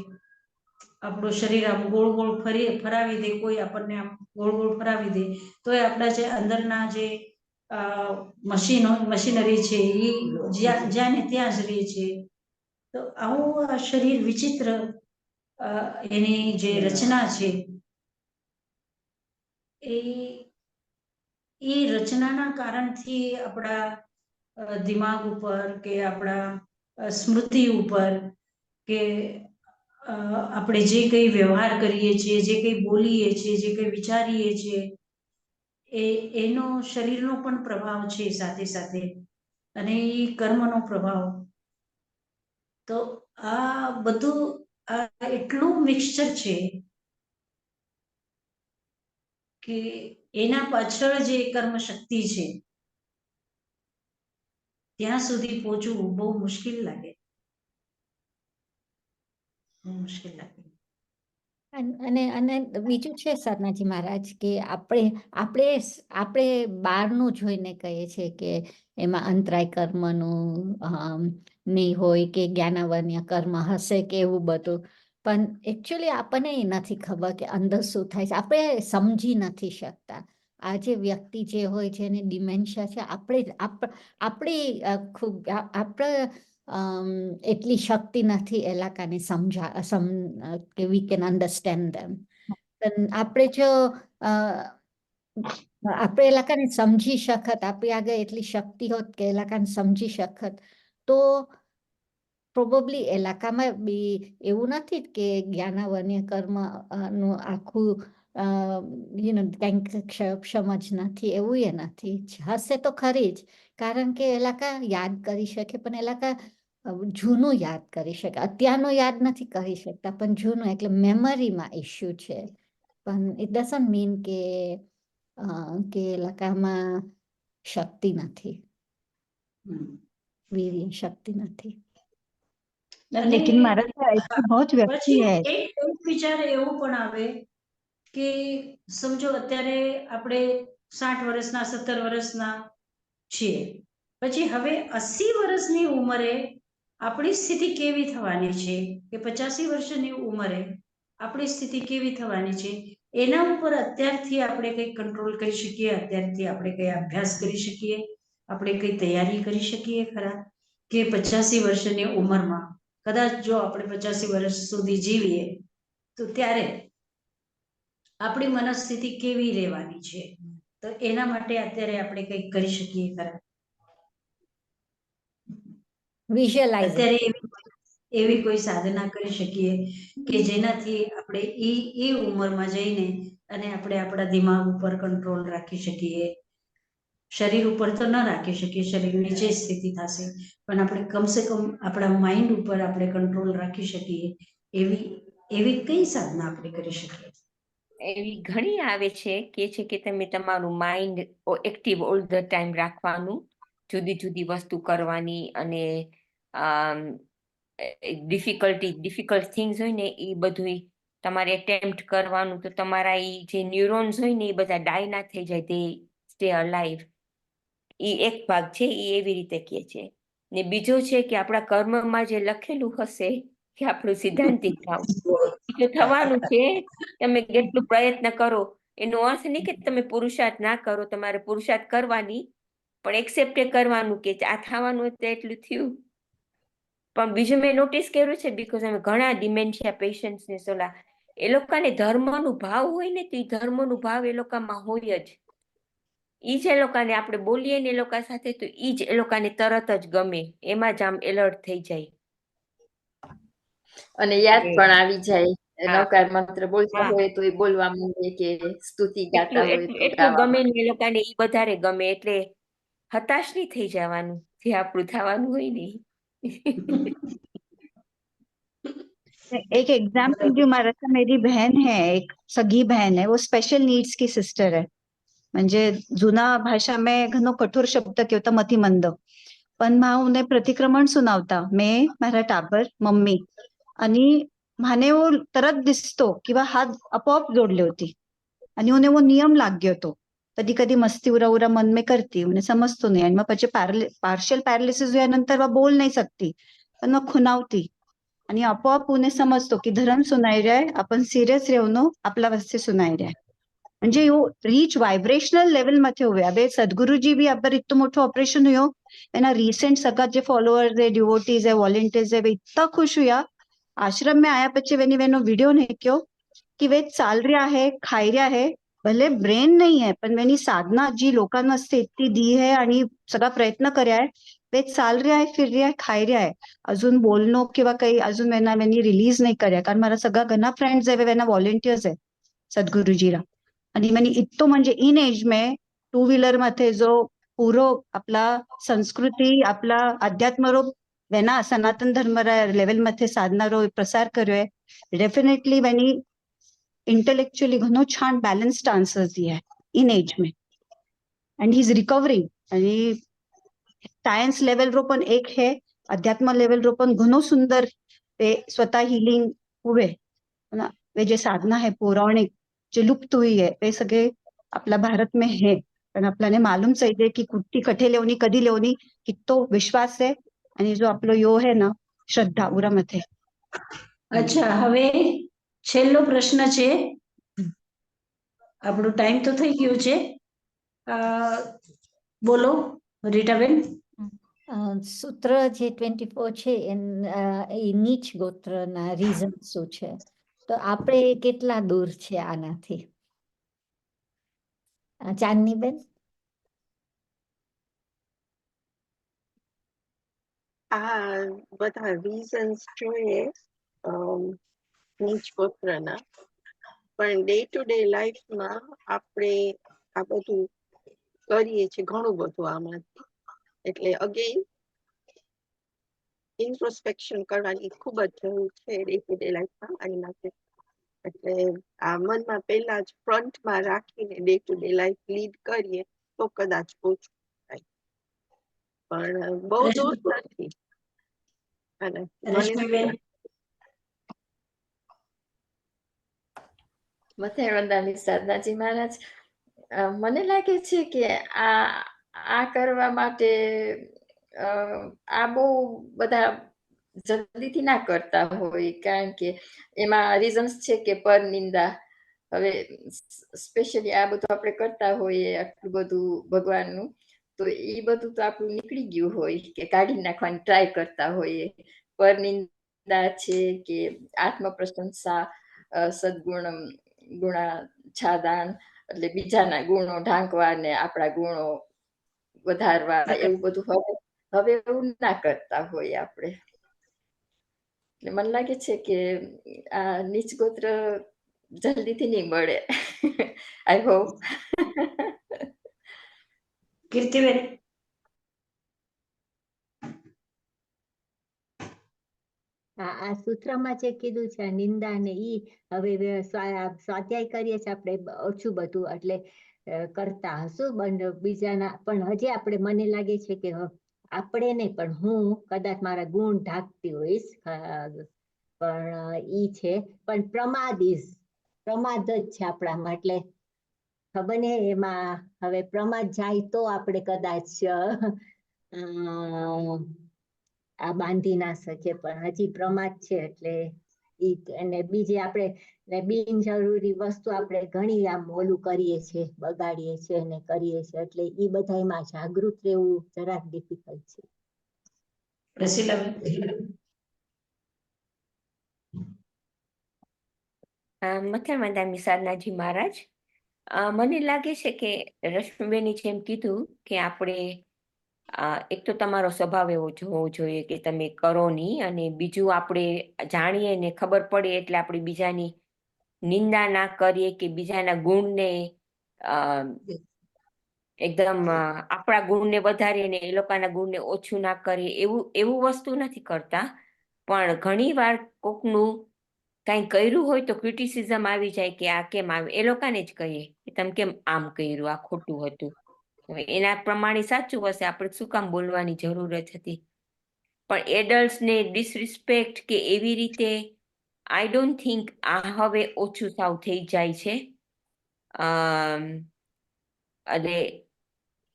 આપણું શરીર આમ ગોળ ગોળ ફરાવી દે, કોઈ આપણને આમ ગોળ ગોળ ફરાવી દે તો એ આપણા જે અંદરના જે મશીનરી છે એ જ્યાં ને ત્યાં જ રહે છે. તો આવું આ શરીર વિચિત્ર એની જે રચના છે એ રચનાના કારણથી આપણા દિમાગ ઉપર કે આપણા સ્મૃતિ ઉપર કે આપણે જે કંઈ વ્યવહાર કરીએ છીએ, જે કંઈ બોલીએ છીએ, જે કંઈ વિચારીએ છીએ, એનો શરીરનો પણ પ્રભાવ છે સાથે સાથે, અને એ કર્મનો પ્રભાવ. તો આ બધું એટલું મિક્સચર છે કે એના પાછળ જે કર્મ શક્તિ છે ત્યાં સુધી પહોંચવું બહુ મુશ્કેલ લાગે. અને બીજું છે સરનાજી મહારાજ કે આપણે બહારનું જોઈને કહીએ છીએ કે એમાં અંતરાય કર્મનું નહીં હોય કે જ્ઞાનાવન્ય કર્મ હશે કે એવું બધું, પણ એકચ્યુઅલી આપણને એ નથી ખબર કે અંદર શું થાય છે. આપણે સમજી નથી શકતા. આ જે વ્યક્તિ જે હોય છે એને ડિમેન્શિયા છે, આપણે એટલી શક્તિ નથી એ લોકોને કે વી કેન અન્ડરસ્ટેન્ડ ધેમ. પણ આપણે જો આપણે એ લોકોને સમજી શકત, આપણી આગળ એટલી શક્તિ હોત કે એ લોકોને સમજી શકત, તો પ્રોબેબલી એ લોકોમાં બી એવું નથી કે જ્ઞાનાવન્ય કર્મ નું આખું કંઈક સમજ નથી, એવું એ નથી. હશે તો ખરી જ, કારણ કે એ લોકો યાદ કરી શકે, પણ એ લોકો જૂનું યાદ કરી શકે. અત્યારનું યાદ નથી કરી શકતા, પણ જૂનું, એટલે મેમરીમાં ઇસ્યુ છે. પણ ઇટ ડઝન્ટ મીન કે એ લોકોમાં શક્તિ નથી, વીર્ય શક્તિ નથી. लेकिन महाराज ऐसे बहुत व्यक्ति है। એક વિચાર એવું પણ આવે કે સમજો અત્યારે આપણે 60 વર્ષના 70 વર્ષના છીએ. પછી હવે 80 વર્ષની ઉંમરે આપણી સ્થિતિ કેવી થવાની છે કે 85 વર્ષની ઉંમરે આપણી સ્થિતિ કેવી થવાની છે એના ઉપર અત્યારથી આપણે કંઈ કંટ્રોલ કરી શકીએ, અત્યારથી આપણે કંઈ અભ્યાસ કરી શકીએ, આપણે કંઈ તૈયારી કરી શકીએ ખરા કે 85 વર્ષની ઉંમરમાં કદાચ જો આપણે 85 વર્ષ સુધી જીવીએ તો ત્યારે આપણી મનસ્થિતિ કેવી રહેવાની છે, તો એના માટે અત્યારે આપણે કંઈક કરી શકીએ ખરા? વિઝ્યુઅલાઇઝિંગ. અત્યારે એવી કોઈ સાધના કરી શકીએ કે જેનાથી આપણે એ ઉંમરમાં જઈને અને આપણે આપણા દિમાગ ઉપર કંટ્રોલ રાખી શકીએ. શરીર ઉપર તો ન રાખી શકીએ, શરીર નીચે સ્થિતિ થશે, પણ આપણે કમસે કમ આપણા માઇન્ડ ઉપર આપણે કંટ્રોલ રાખી શકીએ એવી કઈ સાધના આપણે કરી શકીએ? એવી ઘણી આવે છે કે તમે તમારું mind active all the time રાખવાનું, જુદી જુદી વસ્તુ કરવાની, અને ડિફિકલ્ટ થિંગ્સ હોય ને એ બધું તમારે એટેમ્પ્ટ કરવાનું, તો તમારા એ જે ન્યુરોન્સ હોય ને એ બધા ડાય ના થઈ જાય, તે સ્ટે અલાઇવ. એ એક ભાગ છે, એ એવી રીતે કહે છે. ને બીજો છે કે આપણા કર્મમાં જે લખેલું હશે કે આપણું સિદ્ધાંતિક થાવ, એ તો થવાનું છે. તમે કેટલું પ્રયત્ન કરો એનો અર્થ નહીં કે તમે પુરુષાર્થ ના કરો, તમારે પુરુષાર્થ કરવાની, પણ એક્સેપ્ટ કરવાનું કે આ થવાનું હતું એટલું થયું. પણ બીજું મેં નોટિસ કર્યું છે, બીકોઝ અમે ઘણા ડિમેન્શિયા પેશન્ટ્સ ને સોલા, એ લોકોને ધર્મનું ભાવ હોય ને, તો એ ધર્મનું ભાવ એ લોકોમાં હોય જ. ઈ જ એ લોકોને આપણે બોલીએ ને એ લોકો સાથે, તો ઈ જ એ લોકોને તરત જ ગમે, એમાં જ આમ એલર્ટ થઈ જાય અને યાદ કે પણ આવી જાય. હા નવકાર મંત્ર બોલતા હા હોય તો એ બોલવા માંડે, કે સ્તુતિ ગાતા હોય તો એટલું ગાવા ગમે માંડે. ને એ લોકોને, ઈ વધારે ગમે. એટલે હતાશ નહીં થઈ જવાનું, જે આપણું થવાનું હોય ને ઈ. एक एग्जाम्पल जो मारा था, मेरी बहन है, एक सगी बहन है, वो स्पेशल नीड्स की सिस्टर है. म्हणजे जुना भाषा में घणो कठोर शब्द कहेता मतिमंद, पण મને પ્રતિક્રમણ સુનાવતા મેં મારા ટાબર મમ્મી, आणि મને એવો તરત દિसतो किंवा हात आपोआप जोडले होती, आणि મને એવો નિયમ લાગ્યો હતો. कधी कधी मस्ती उरा उरा मन में करती, મને समजतो नाही, आणि मग પછી पार्शियल पॅरालिसिस झाल्यानंतर वा बोल नहीं सकती, पण मग खुनावती, आणि आपोआप उन्हें समजतो की धर्म सुनाई रहा है, अपन सीरियस રહેવાનો આપલા વસ્તે સુનાઈ રહ્યા. म्हणजे यो रीच वायब्रेशनल लेवल मथे हुए. अबे सदगुरुजी भी अबर इतना मोटो ऑपरेशन हुयो, एना रिसेंट सगा जे फॉलोअर्स है, डिवोटीज है, वॉलंटियर्स है, वे इतना खुश हुआ. आश्रम में आया पछे वेनी वेनो वीडियो नेक्यो कि वे चाल रहा है, खाई रहा है, भले ब्रेन नहीं है, पण वेनी साधना जी लोकांना असते इतनी दी है आणि सगळा प्रयत्न કર્યા है, वे चाल रहा है, फिर रहा है, खाई रहा है. अजून बोलणं किंवा काही अजून वेनी रिलीज नाही કર્યા, कारण मारा सगळा घना फ्रेंड्स है, वेना वॉलंटियर्स है सदगुरुजीरा. आणि મને इतो म्हणजे इन एज में टू व्हीलर मध्ये जो पूरो आपला संस्कृती, आपला अध्यात्म रो वेना सनातन धर्म लेवल मध्ये साधना रो प्रसार કર્યો है, डेफिनेटली वेनी इंटेलेक्चुअली घणो छान बॅलन्स्ड आन्सर्स दिया है इन एज में, एंड ही इज रिकवरिंग. आणि सायन्स लेवल रो पण एक है, अध्यात्म लेवल रो पण घणो सुंदर ते स्वतः हिलिंग हुए ना. वे जे साधना है पौराणिक जे लुप्त हुई है, वे सगळे आपल्या भारत में है, पण आपल्याने मालूम चाहिए की कुठे कठे लेवनी कधी लेवनी, कितो विश्वास है, आणि जो आपलो यो है ना श्रद्धा उरा मथे. અચ્છા, હવે છેલ્લો પ્રશ્ન છે. આપણો ટાઈમ તો થઈ ગયો છે. બોલો રીટાબેન. સૂત્ર જે 24 છે એ નીચ ગોત્રના રીઝન શું છે, તો આપણે કેટલા દૂર છે આનાથી? ચાંદનીબેન. આ બધા રીઝન્સ જોઈએ નીચ ગોત્રના, પણ ડે ટુ ડે લાઈફમાં આપણે આ બધું કરીએ છીએ ઘણું બધું આમાંથી. એટલે અગેન ઇન્ટ્રોસ્પેક્શન કરવાની ખૂબ જ જરૂર છે ડે ટુ ડે લાઈફમાં આની માટે. એટલે આ મનમાં પહેલા જ ફ્રન્ટમાં રાખીને day to day life lead કરીએ તો કદાચ ઓછું થાય, પણ બહુ દૂર નથી. અને રશ્મિબેન. મથેરવંદાની સાધનાજી મહારાજ, મને લાગે છે કે આ આ કરવા માટે આ બહુ બધા જલ્દીથી ના કરતા હોય, કારણ કે એમાં રીઝન્સ છે કે પર નિંદા. હવે સ્પેશિયલી આ બધું આપણે કરતા હોઈએ આટલું બધું ભગવાનનું, તો એ બધું તો આપણું નીકળી ગયું હોય કે કાઢી નાખવાની ટ્રાય કરતા હોઈએ. પર નિંદા છે કે આત્મ પ્રશંસા, સદગુણ ગુણાચ્છાદન, એટલે બીજાના ગુણો ઢાંકવા ને આપણા ગુણો વધારવા, એવું બધું હવે એવું ના કરતા હોય આપણે. એટલે મને લાગે છે કે આ નીચ ગોત્ર જલ્દીથી નહીં મળે. I hope. કીર્તિબેન. આ સૂત્રમાં જે કીધું છે નિંદા ને ઈ હવે સ્વાધ્યાય કરીએ છીએ આપણે ઓછું બધું, એટલે કરતા હશું બીજાના, પણ હજી આપણે મને લાગે છે કે આપણે નહીં પણ હું કદાચ મારા ગુણ ઢાંકતી હોઈશ, પણ ઈ છે પણ પ્રમાદ જ છે આપણામાં, એટલે ખબર ને એમાં હવે પ્રમાદ જાય તો આપણે કદાચ આ બાંધી ના શકે, પણ હજી પ્રમાદ છે એટલે ઈ. અને બીજી આપણે બિનજરૂરી વસ્તુ આપણે ઘણી આમ ઓલું કરીએ છીએ, બગાડીએ છીએ અને કરીએ છીએ, એટલે ઈ બધામાં જાગૃત રહેવું જરાક ડિફિકલ્ટ છે. રસીલાબેન. મથામંદામી સાધનાજી મહારાજ, મને લાગે છે કે રશ્મિબેને જેમ કીધું કે આપણે એક તો તમારો સ્વભાવ એવો જોવો જોઈએ કે તમે કરો નહીં, અને બીજું આપણે જાણીએ ને ખબર પડે એટલે આપણે બીજાની નિંદા ના કરીએ કે બીજાના ગુણને એકદમ આપણા ગુણને વધારીએ ને એ લોકોના ગુણને ઓછું ના કરીએ, એવું વસ્તુ નથી કરતા. પણ ઘણી વાર કોકનું કઈ કર્યું હોય તો ક્રિટિસિઝમ આવી જાય કે આ કેમ આવે, એ લોકોને જ કહીએ કે તમે કેમ આમ કર્યું, આ ખોટું હતું. એના પ્રમાણે સાચું હશે, આપણે શું કામ બોલવાની જરૂરત હતી. પણ એડલ્ટ્સને ડિસરિસ્પેક્ટ કે એવી રીતે આઈ ડોન્ટ થિંક આ હવે ઓછું સાવ થઈ જાય છે. અને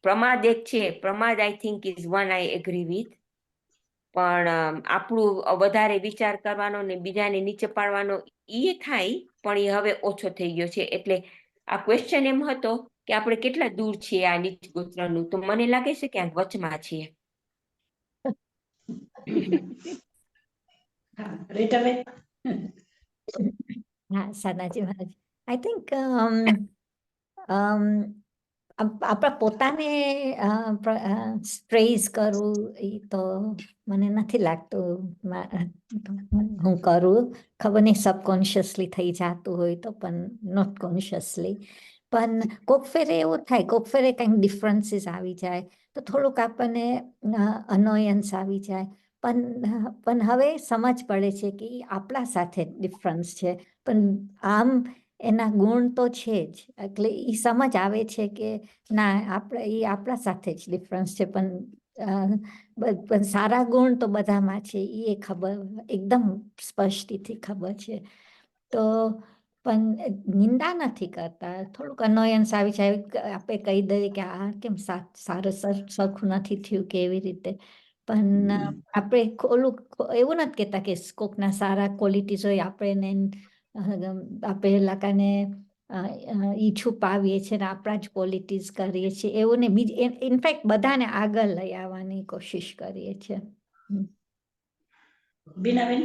પ્રમાદ એક છે, પ્રમાદ I think is one I agree with. પણ આપણું વધારે વિચાર કરવાનો ને બીજાને નીચે પાડવાનો એ થાય, પણ એ હવે ઓછો થઈ ગયો છે. એટલે આ ક્વેશ્ચન એમ હતો કે આપણે કેટલા દૂર છીએ આ નીચ ગોત્રનું, તો મને લાગે છે ક્યાંક વચમાં છીએ. હા, સાનાજી મહારાજ, આઈ થિંક આપણા પોતાને પ્રેઝ કરવું એ તો મને નથી લાગતું હું કરું. ખબર નહીં સબકોન્શિયસલી થઈ જતું હોય તો, પણ નોટ કોન્શિયસલી. પણ કોક ફેરે એવું થાય, કોક ફેરે કંઈક ડિફરન્સીસ આવી જાય તો થોડુંક આપણને અનોયન્સ આવી જાય. પણ હવે સમજ પડે છે કે આપણા સાથે ડિફરન્સ છે, પણ આમ એના ગુણ તો છે જ, એટલે એ સમજ આવે છે કે ના આપણે એ આપણા સાથે જ ડિફરન્સ છે, પણ સારા ગુણ તો બધામાં છે એ ખબર એકદમ સ્પષ્ટથી ખબર છે. તો પણ નિંદા નથી કરતા, થોડુંક અનોયન્સ આવી જાય, આપણે કહી દઈએ કે આ કેમ સારું સરખું નથી થયું કે એવી રીતે. પણ આપણે ઓલું એવું નથી કહેતા કે કોકના સારા ક્વોલિટીઝ હોય આપણે લાકાને ઈ છુપાવીએ છીએ ને આપણા જ ક્વોલિટીઝ કરીએ છીએ, એવું ને ઇનફેક્ટ બધાને આગળ લઈ આવવાની કોશિશ કરીએ છીએ. બીનાબેન.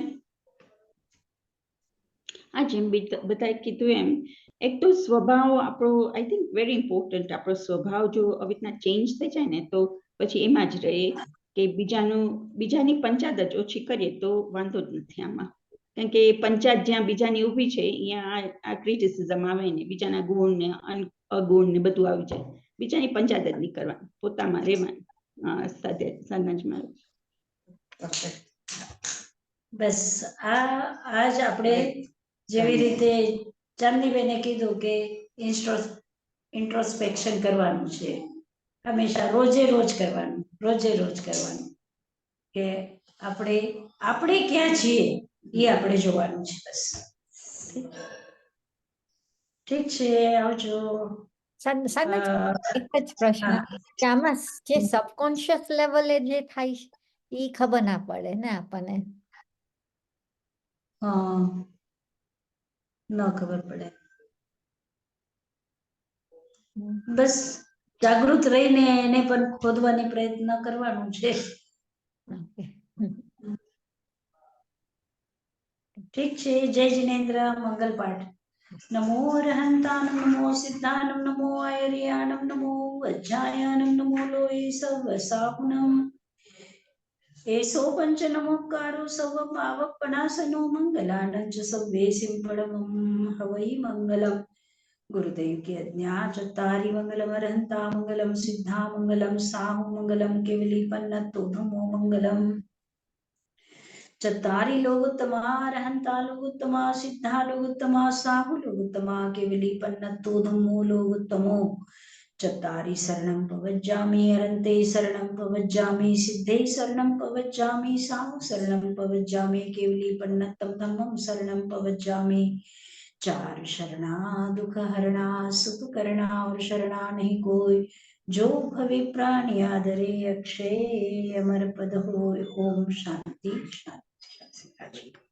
હા, જેમ બધાએ કીધું એમ, એક તો સ્વભાવ આપણો આઈ થિંક વેરી ઇમ્પોર્ટન્ટ. આપણો સ્વભાવ જો આવી રીતના ચેન્જ થઈ જાય ને તો પછી એમાં જ રહે કે બીજાની પંચાયત જ ઓછી કરીએ તો વાંધો જ નથી આમાં. કારણ કે પંચાયત જ્યાં બીજાની ઊભી છે અહીંયા આ ક્રિટિસિઝમ આવે ને બીજાના ગુણ ને અગુણ ને બધું આવી જાય. બીજાની પંચાયત જ નહીં કરવાની, પોતામાં રહેવાનું. સાધનાજીમાં બસ આજ આપણે જેવી રીતે ચાંદીબેને કીધું કે ઇન્ટ્રોસ્પેક્શન કરવાનું છે, હંમેશા રોજે રોજ કરવાનું કે આપણે ક્યાં છીએ એ આપણે જોવાનું છે. બસ ઠીક છે, આવજો. સાના એક જ પ્રશ્ન હા. કે આમાં જે સબકોન્શિયસ લેવલે જે થાય છે એ ખબર ના પડે ને આપણને. હા ન ખબર પડે. બસ જાગૃત રહીને એને પણ ખોદવાની પ્રયત્ન કરવાનું છે. ઓકે. ઠીક છે. જય જિનેન્દ્ર. મંગલ પાઠ. નમો અરહંતાનમ નમો સિદ્ધાનમ નમો આયર્યાનમ નમો વજ્જાયાનમ નમો લોય સવ સાહુનમ એસો પંચ નમોકારો સવ પાવક પનાસનો મંગલાનંચ સવ્વે સિંપડમમ હવૈ મંગલમ ગુરુદેવ की आज्ञा चत्तारि मंगलम अरहंता मंगलम सिद्धा मंगलम साहु मंगलम केवली पन्नतो नमो मंगलम चत्तारि लोकोत्तमा अरहंता लोकोत्तमा सिद्धा लोकोत्तमा साहु लोकोत्तमा केवली पन्नतो नमो लोकोत्तमो चत्तारि शरणं पवज्जामि अरन्ते शरणं पवज्जामि सिद्धे शरणं पवज्जामि साहु शरणं पवज्जामि केवली पन्नतं धम्मं शरणं पवज्जामि। चार शरणा दुख हरणा सुख करना और शरणा नहीं कोई जो भवे प्राणी आदरे अक्षय अमर पद होय। ओम शांति शांति शांति।